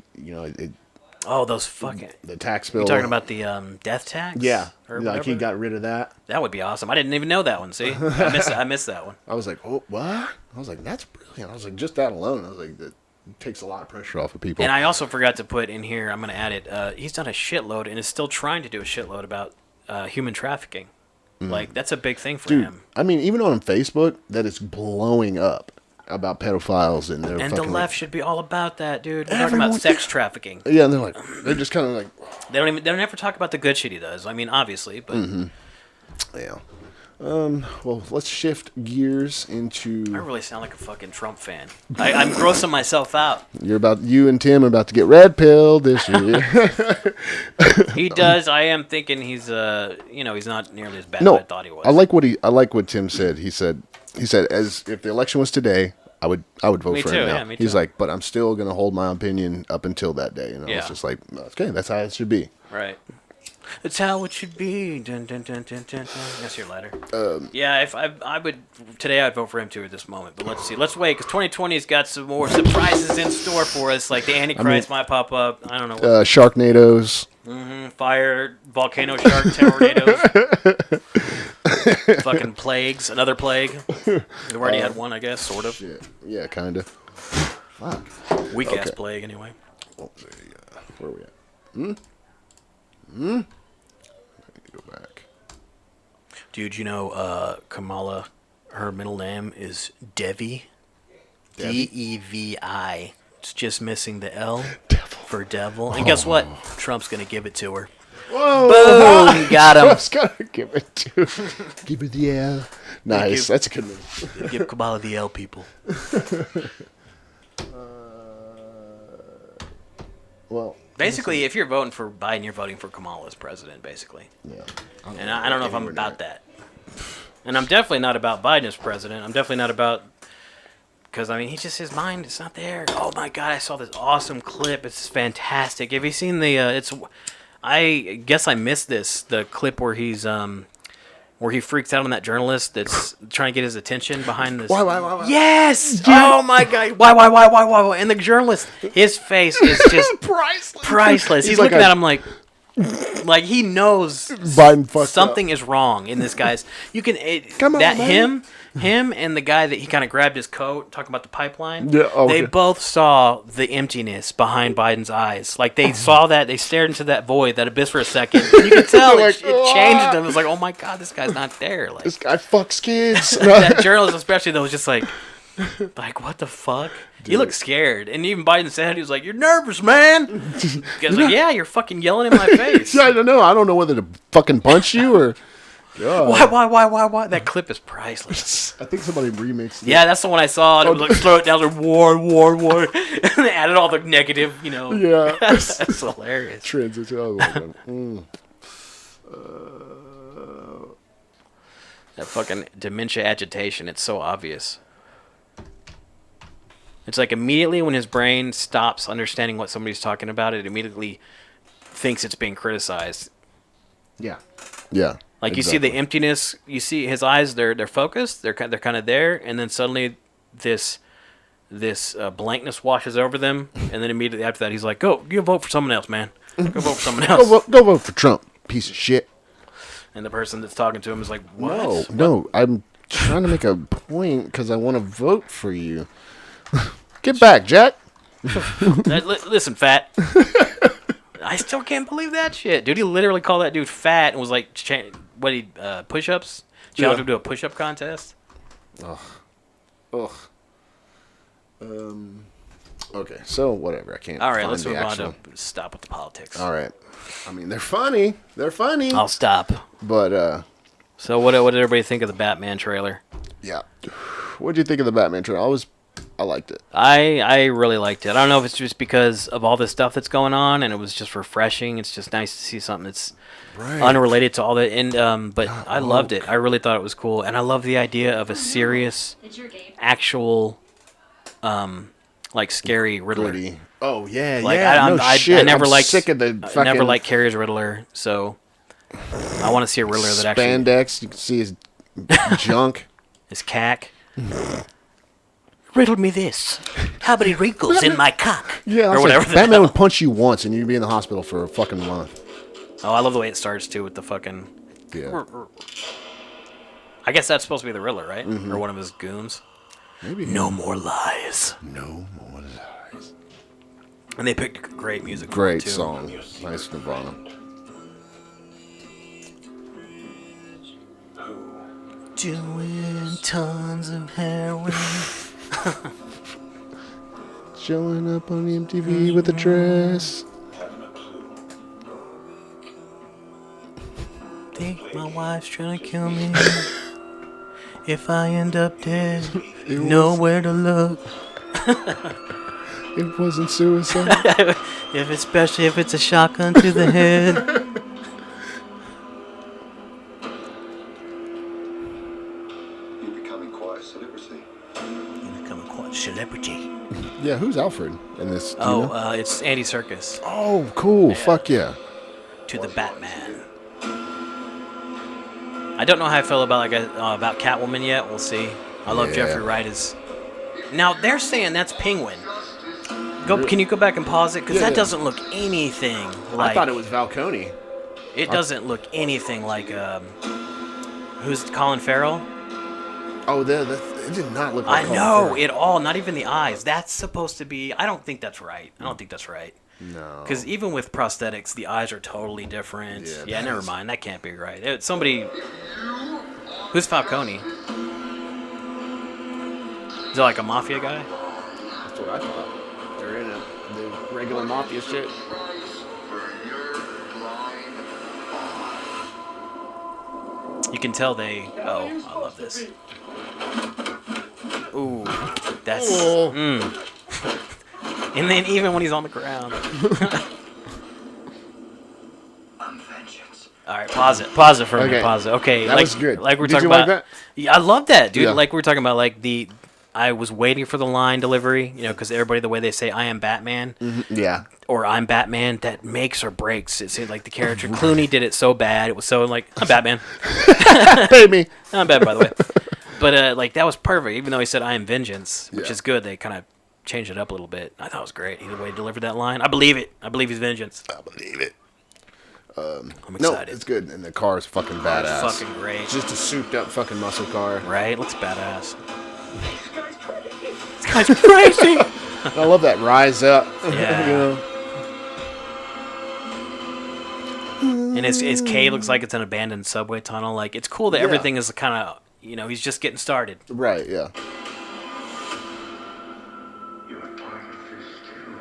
those fucking the tax bill. You talking about the death tax? Yeah. Or like he got rid of that. That would be awesome. I didn't even know that one. See, I missed that one. I was like, oh, what? I was like, that's brilliant. I was like, just that alone. I was like, that takes a lot of pressure off of people. And I also forgot to put in here, I'm going to add it, he's done a shitload and is still trying to do a shitload about human trafficking. Like, that's a big thing for him. I mean, even on Facebook, that is blowing up about pedophiles and their the left should be all about that, dude. We're talking about sex trafficking. Yeah, and they're just kind of like... They don't ever talk about the good shit he does. I mean, obviously, but... Yeah. Well, let's shift gears into... I really sound like a fucking Trump fan. I'm grossing myself out. You and Tim are about to get red pilled this year. He does. I am thinking he's he's not nearly as bad as I thought he was. I like what Tim said. He said as if the election was today, I would vote for him now. Yeah, me too. He's like, but I'm still gonna hold my opinion up until that day. It's just like, okay, that's how it should be. Right. It's how it should be. Dun, dun, dun, dun, dun, dun. That's your letter. Yeah, if I would today, I'd vote for him too at this moment. But let's see. Let's wait because 2020's got some more surprises in store for us. Like the Antichrist might pop up. I don't know. Sharknadoes. Fire, volcano, shark, tornadoes. Fucking plagues. Another plague. We've already had one, I guess, sort of. Yeah, kind of. Fuck. Weak ass plague, anyway. Where are we at? Let me go back. Dude, you know Kamala, her middle name is Devi. Devi. It's just missing the L for devil. And guess what? Trump's going to give it to her. Whoa! Boom! Got him. Trump's gonna give it to her. Give it the L. Nice. That's a good move. Give Kamala the L, people. Well, basically, if you're voting for Biden, you're voting for Kamala as president, basically. Yeah. And I don't know if I'm about that. And I'm definitely not about Biden as president. I'm definitely not about... Because, I mean, his mind is not there. Oh, my God, I saw this awesome clip. It's fantastic. Have you seen the... I guess I missed this. The clip where he's... where he freaks out on that journalist that's trying to get his attention behind this. Why? Yes! Oh, my God. Why? And the journalist, his face is just... priceless. He's looking at him like he knows Biden fucked something is wrong in this guy's. You can... Come on, that man. Him and the guy that he kind of grabbed his coat, talking about the pipeline, Yeah, okay. they both saw the emptiness behind Biden's eyes. Like, they saw that, they stared into that void, that abyss for a second. And you could tell Like, it changed them. It was like, oh my God, this guy's not there. Like, This guy fucks kids. that journalist especially, though, was just like, what the fuck? Dude. He looked scared. And even Biden said, he was like, you're nervous, man. The guy's like, yeah, you're fucking yelling in my face. Yeah, I don't know. I don't know whether to fucking punch you or... God. Why? That clip is priceless. I think somebody remixed it. Yeah, that's the one I saw. And it was like, slow it down. Like, war. And they added all the negative, Yeah. That's hilarious. Transition. I was like, That fucking dementia agitation, it's so obvious. It's like immediately when his brain stops understanding what somebody's talking about, it immediately thinks it's being criticized. Yeah. Like, exactly. You see the emptiness, you see his eyes, they're focused, they're kind of there, and then suddenly this blankness washes over them, and then immediately after that he's like, go vote for someone else, man. Go vote for someone else. Go vote for Trump, piece of shit. And the person that's talking to him is like, what? No, I'm trying to make a point because I want to vote for you. Get back, Jack. Listen, fat. I still can't believe that shit. Dude, he literally called that dude fat and was like, push-ups? Challenged him to a push-up contest? Ugh. Okay, so whatever. I can't. All right, let's move on to stop with the politics. All right. I mean, they're funny. I'll stop. But, So what did everybody think of the Batman trailer? Yeah. What did you think of the Batman trailer? I liked it. I really liked it. I don't know if it's just because of all this stuff that's going on, and it was just refreshing. It's just nice to see something that's unrelated to all that. And but I loved it. I really thought it was cool, and I love the idea of a serious, actual, like scary Riddler. Gritty. Oh yeah, like, yeah. I never liked. Sick of the fucking... I never liked Carrier's Riddler, so I want to see a Riddler that actually spandex. You can see his junk. His cack. Riddle me this. How many wrinkles in my cock? Yeah, or whatever. Batman would punch you once and you'd be in the hospital for a fucking month. Oh, I love the way it starts too with the fucking. Yeah. I guess that's supposed to be the Riddler, right? Mm-hmm. Or one of his goons. Maybe. No more lies. No more lies. And they picked great music. Great too. song. Nice Nirvana. Doing tons of heroin. Showing up on MTV with a dress. Think my wife's trying to kill me. If I end up dead, nowhere to look. It wasn't suicide. Especially if it's a shotgun to the head. You're becoming quite a celebrity. Yeah, who's Alfred in this? It's Andy Serkis. Oh, cool. Yeah. Fuck yeah. To the Batman. I don't know how I feel about about Catwoman yet. We'll see. I love Yeah. Jeffrey Wright as. Now they're saying that's Penguin. Can you go back and pause it? Because Yeah, that yeah. doesn't look anything like. I thought it was Falcone. It doesn't look anything like. Who's Colin Farrell? Oh, it did not look I like know Colin it all. Not even the eyes. That's supposed to be. I don't think that's right. I don't think that's right. No. Because even with prosthetics, the eyes are totally different. Yeah, Yeah, that never is- mind. That can't be right. Somebody. Who's Falcone? Is it like a mafia guy? That's what I thought. They're in the regular mafia shit. You can tell they. Oh, I love this. Ooh, that's. Oh. And then even when he's on the ground. I'm vengeance. All right, pause it. Pause it for a minute. Okay. Pause it. Okay, That like, was good. Like we're Did talking you like about. that? Yeah, I love that, dude. Yeah. Like we were talking about, like I was waiting for the line delivery, because everybody, the way they say "I am Batman" Yeah. or "I'm Batman," that makes or breaks. It seemed like the character Clooney did it so bad. It was so like, "I'm Batman." Pay me. I'm Batman, by the way. But like that was perfect. Even though he said "I am vengeance," which Yeah. is good. They kind of changed it up a little bit. I thought it was great. Either way he delivered that line, I believe it. I believe he's vengeance. I believe it. I'm No, excited. it's good, and the car is fucking badass. Fucking great. It's just a souped-up fucking muscle car. Right? Looks badass. This guy's crazy. I love that rise up. Yeah. You know? And his K looks like it's an abandoned subway tunnel. Like, it's cool that Yeah. everything is kind of, he's just getting started. Right. Yeah. You're part of this too.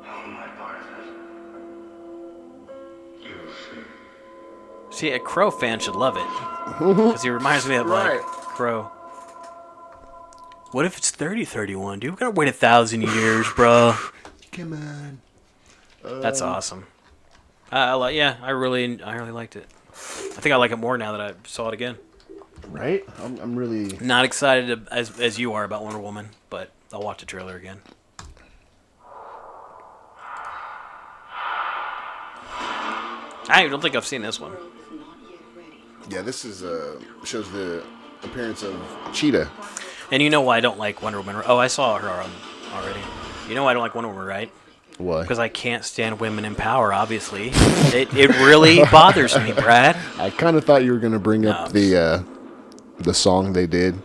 How am I part of it? You'll see. See, a Crow fan should love it. Because he reminds me of, Right. like, Crow. What if it's 3031, dude? We gotta wait 1,000 years, bro. Come on. That's awesome. I really liked it. I think I like it more now that I saw it again. Right? I'm really. Not excited as you are about Wonder Woman, but I'll watch the trailer again. I don't think I've seen this one. Yeah, this is shows the appearance of Cheetah. And you know why I don't like Wonder Woman? Oh, I saw her already. You know why I don't like Wonder Woman, right? What? Because I can't stand women in power, obviously. It really bothers me, Brad. I kind of thought you were gonna bring up No. the song they did.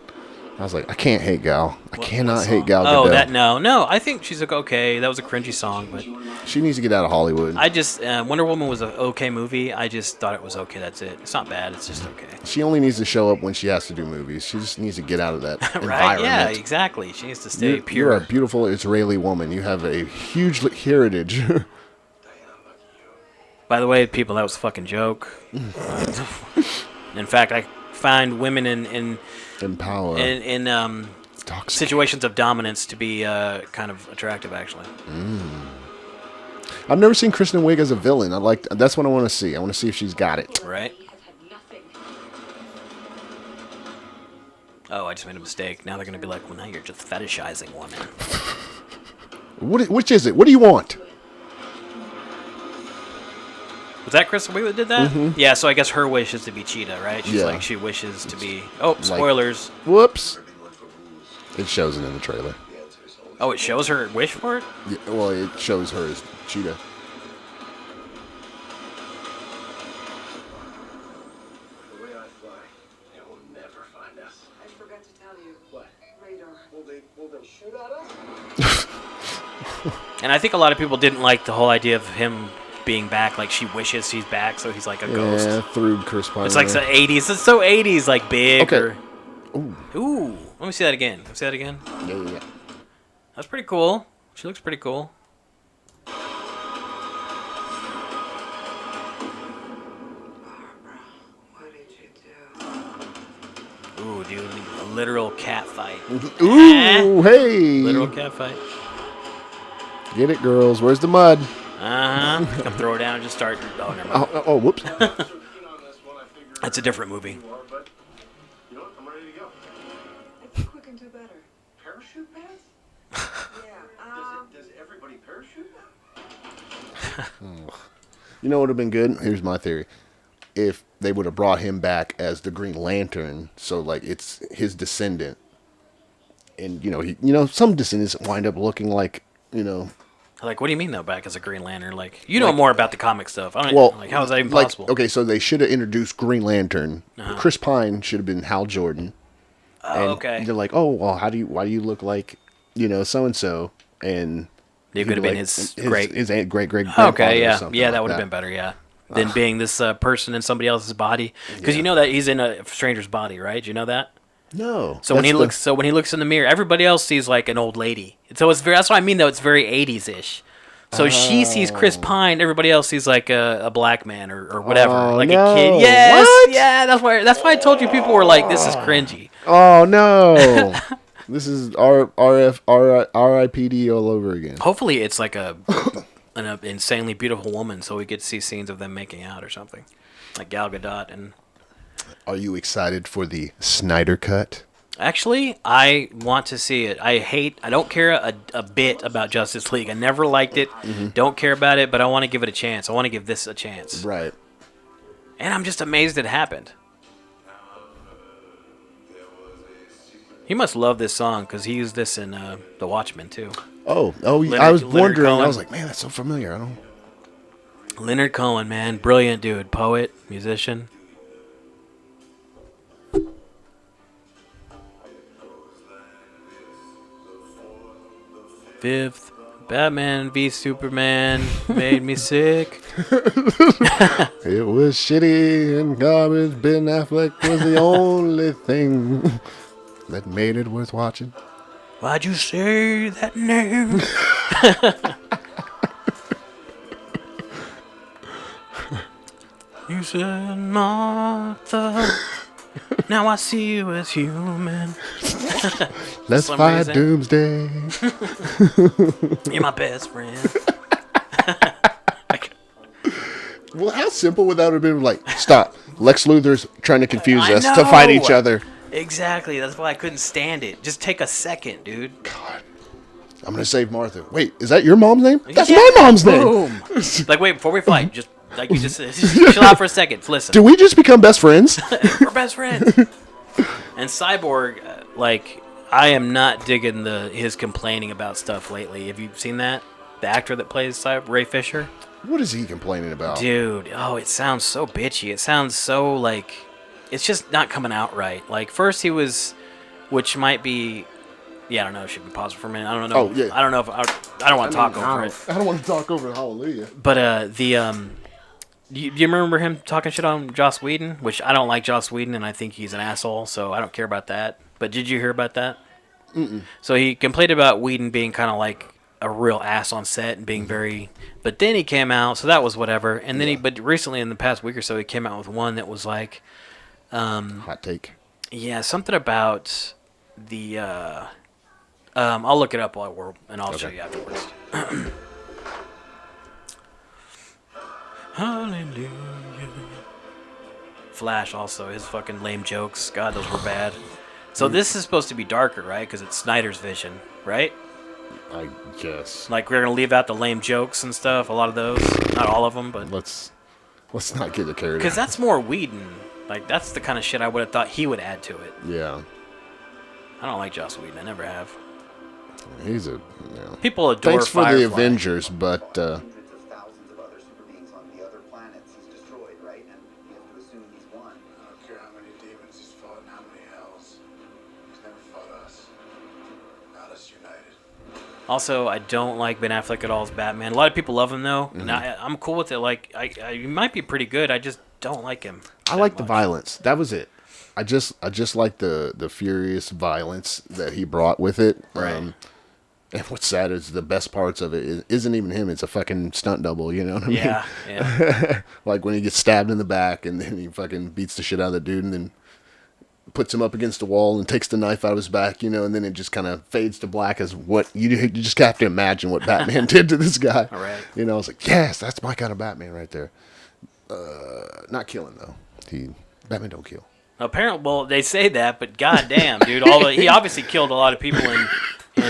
I was like, I can't hate Gal. I cannot What hate song? Gal Oh, Gadot. no. I think she's like, okay. That was a cringy song, but She needs to get out of Hollywood. I just Wonder Woman was an okay movie. I just thought it was okay. That's it. It's not bad. It's just okay. She only needs to show up when she has to do movies. She just needs to get out of that Right? environment. Yeah, exactly. She needs to stay You're pure. a beautiful Israeli woman. You have a huge heritage. By the way, people, that was a fucking joke. In fact, I find women in Empower. Toxic. situations of dominance to be kind of attractive, actually. I've never seen Kristen Wiig as a villain. That's what I want to see. I want to see if she's got it. Right? Oh, I just made a mistake. Now they're going to be like, well, now you're just fetishizing women. Which is it? What do you want? Was that Kristen Wiig that did that? Yeah, so I guess her wish is to be Cheetah, right? She's Yeah. like, she wishes to be... Oh, spoilers. Whoops. It shows it in the trailer. Oh, it shows her wish for it? Yeah, well, it shows her as Cheetah. The way I fly, they will never find us. I forgot to tell you. What? Radar. Will they shoot at us? And I think a lot of people didn't like the whole idea of him being back. Like, she wishes he's back, so he's like a ghost. Yeah, through Chris Pine. It's like the 80s. It's so 80s, like big. Okay. Or... Ooh. Ooh. Let me see that again. Let me see that again. Yeah. That's pretty cool. She looks pretty cool. What did you do? Ooh, dude. A literal cat fight. Ooh, hey. Literal cat fight. Get it, girls. Where's the mud? Uh-huh. Come throw it down and just start... Oh, never mind. Oh, whoops. That's a different movie. But you know what? I'm ready to go. I think we can do better. Parachute pants? Yeah. Does everybody parachute? You know what would have been good? Here's my theory. if they would have brought him back as the Green Lantern, so like it's his descendant, and some descendants wind up looking like Like, what do you mean though? Back as a Green Lantern, like you know more about the comic stuff. I don't well, like how is that even like, possible? okay, so they should have introduced Green Lantern. Chris Pine should have been Hal Jordan. Oh, okay. They're like, oh well, why do you look like so and so, and It could have been his great aunt, great Okay, yeah, something yeah, like that would have been better, yeah. Than being this person in somebody else's body, because you know that he's in a stranger's body, right? Do you know that? No. So when he looks in the mirror, everybody else sees like an old lady. So that's what I mean, though. It's very 80s ish. So she sees Chris Pine. Everybody else sees like a black man or whatever, like a kid. Yes, what? yeah. That's why I told you people were like, this is cringy. Oh no. This is RIPD all over again. Hopefully, it's like an insanely beautiful woman, so we get to see scenes of them making out or something, like Gal Gadot. And are you excited for the Snyder Cut? actually, I want to see it. I don't care a bit about Justice League. I never liked it. Don't care about it, but I want to give it a chance. I want to give this a chance. Right. And I'm just amazed it happened. He must love this song because he used this in The Watchmen too. Oh, I was wondering. I was like, man, that's so familiar. I don't. Leonard Cohen, man, brilliant dude, poet, musician. Fifth, Batman v Superman made me sick. It was shitty and garbage. Ben Affleck was the only thing that made it worth watching. Why'd you say that name? You said Martha. Now I see you as human. Let's some fight reason. Doomsday. You're my best friend. Well, how simple would that have been? Like, stop. Lex Luthor's trying to confuse I us to fight each know. other. Exactly. That's why I couldn't stand it. Just take a second, dude. God. I'm going to save Martha. Wait, is that your mom's name? That's Yeah, my mom's name. Boom. Like, wait, before we fight, just like you just chill out for a second. Listen. Did we just become best friends? We're best friends. And Cyborg, like, I am not digging his complaining about stuff lately. Have you seen that? The actor that plays Cyborg, Ray Fisher? What is he complaining about? Dude, it sounds so bitchy. It sounds so, like, it's just not coming out right. Like, first he was, which might be, I don't know, should we pause for a minute? I don't know. Oh, yeah. I don't know if, I don't want to talk over it. I don't want to talk over Hallelujah. But, do you remember him talking shit on Joss Whedon? Which I don't like Joss Whedon, and I think he's an asshole, so I don't care about that. But did you hear about that? Mm-mm. So he complained about Whedon being kind of like a real ass on set and being very... But then he came out, so that was whatever. And then but recently in the past week or so, he came out with one that was like... hot take. Yeah, something about the... I'll look it up and I'll show you afterwards. Hallelujah. Flash also, his fucking lame jokes. God, those were bad. So this is supposed to be darker, right? Because it's Snyder's vision, right? I guess. Like, we're going to leave out the lame jokes and stuff, a lot of those. Not all of them, but... Let's not get it carried Because away. that's more Whedon. Like, that's the kind of shit I would have thought he would add to it. Yeah. I don't like Joss Whedon. I never have. He's a... People adore Thanks for Firefly. the Avengers, but... Hundreds of thousands of other super beings on the other planets he's destroyed, right? And we have to assume he's won. I don't care how many demons he's fought and how many hells. He's never fought us. Got us united. Also, I don't like Ben Affleck at all as Batman. A lot of people love him, though. And I'm cool with it. Like, he might be pretty good. I just don't like him. I like the violence. That was it. I just like the furious violence that he brought with it. Right. And what's sad is the best parts of it isn't even him. It's a fucking stunt double. You know what I mean? Yeah. Like when he gets stabbed in the back and then he fucking beats the shit out of the dude and then puts him up against the wall and takes the knife out of his back, and then it just kind of fades to black as what you just have to imagine what Batman did to this guy. All right. I was like, yes, that's my kind of Batman right there. Not killing though. Batman don't kill. Apparently, well, they say that, but goddamn, dude, he obviously killed a lot of people in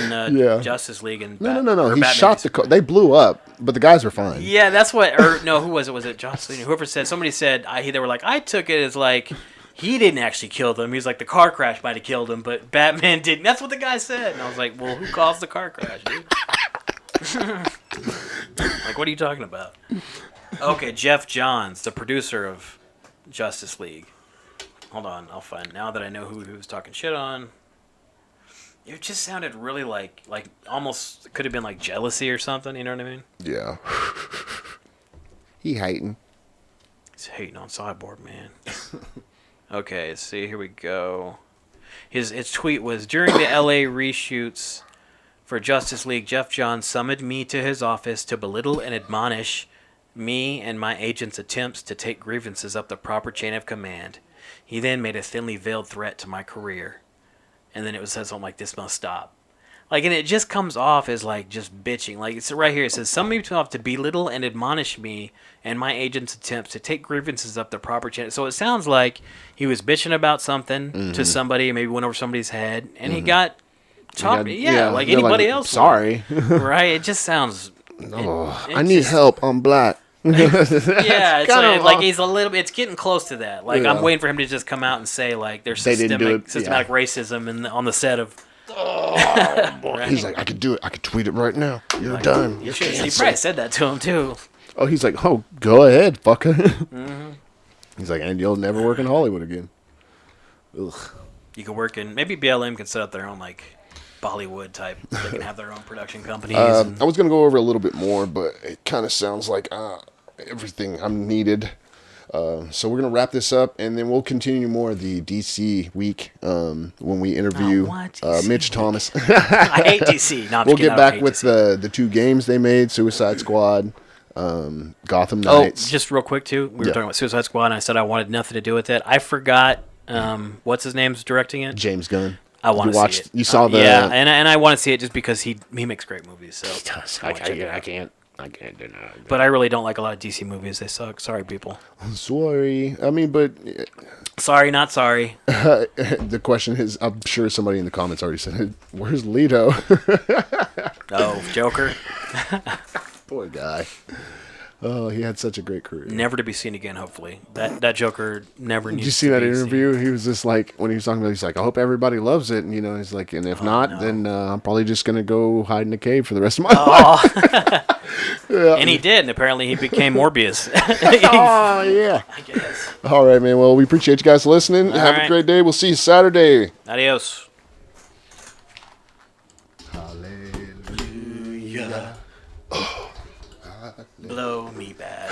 in Yeah. Justice League and No. or He Batman shot v the they blew up, but the guys were fine. Yeah, that's what. Or no, who was it? Was it Joss Whedon? Whoever said? Somebody said. They were like, I took it as like he didn't actually kill them. He was like the car crash might have killed him, but Batman didn't. That's what the guy said. And I was like, well, who caused the car crash, dude? Like, what are you talking about? Okay, Jeff Johns, the producer of Justice League. Hold on, I'll find. Now that I know who he was talking shit on. It just sounded really like almost could have been like jealousy or something. You know what I mean? Yeah. He hating. He's hating on Cyborg, man. Okay, let's see. Here we go. His tweet was, during the LA reshoots for Justice League, Jeff Johns summoned me to his office to belittle and admonish me and my agent's attempts to take grievances up the proper chain of command. He then made a thinly veiled threat to my career. And then it said something like, this must stop. Like, and it just comes off as, like, just bitching. Like, it's right here. It says, some me off to belittle and admonish me and my agent's attempts to take grievances up the proper channel. So it sounds like he was bitching about something to somebody, maybe went over somebody's head, and he got chopped. Yeah, like anybody else. Sorry. Right? It just sounds... I need help. I'm black. Yeah, it's Kinda like he's a little bit... It's getting close to that. Like, Yeah. I'm waiting for him to just come out and say, like, there's They didn't do systematic it. racism on the set of... Right? He's like, I could do it. I could tweet it right now. You're done. He probably said that to him, too. Oh, he's like, oh, go ahead, fucker. He's like, and you'll never work in Hollywood again. Ugh. You could work in... Maybe BLM could set up their own, like, Bollywood type. They can have their own production companies. I was going to go over a little bit more, but it kind of sounds like everything I'm needed. So we're going to wrap this up, and then we'll continue more of the DC week when we interview Mitch Thomas. I hate DC. No, We'll get back with the two games they made, Suicide Squad, Gotham Knights. Oh, just real quick, too. We were talking about Suicide Squad, and I said I wanted nothing to do with it. I forgot what's his name's directing it? James Gunn. I want to see it. You saw the... Yeah, and I want to see it just because he makes great movies. So He does. I can't deny it. But I really don't like a lot of DC movies. They suck. Sorry, people. Sorry. I mean, but... Sorry, not sorry. The question is, I'm sure somebody in the comments already said it. Where's Leto? Oh, Joker. Poor guy. Oh, he had such a great career. Never to be seen again, hopefully. That Joker never needs Did you see to that be interview? He was just like, when he was talking about it, he's like, I hope everybody loves it. And, you know, he's like, and if not, no. then I'm probably just going to go hide in a cave for the rest of my life. Yeah. And he did, and apparently he became Morbius. Oh, yeah. I guess. All right, man. Well, we appreciate you guys listening. Have a right. great day. We'll see you Saturday. Adios. Hallelujah. Blow me back.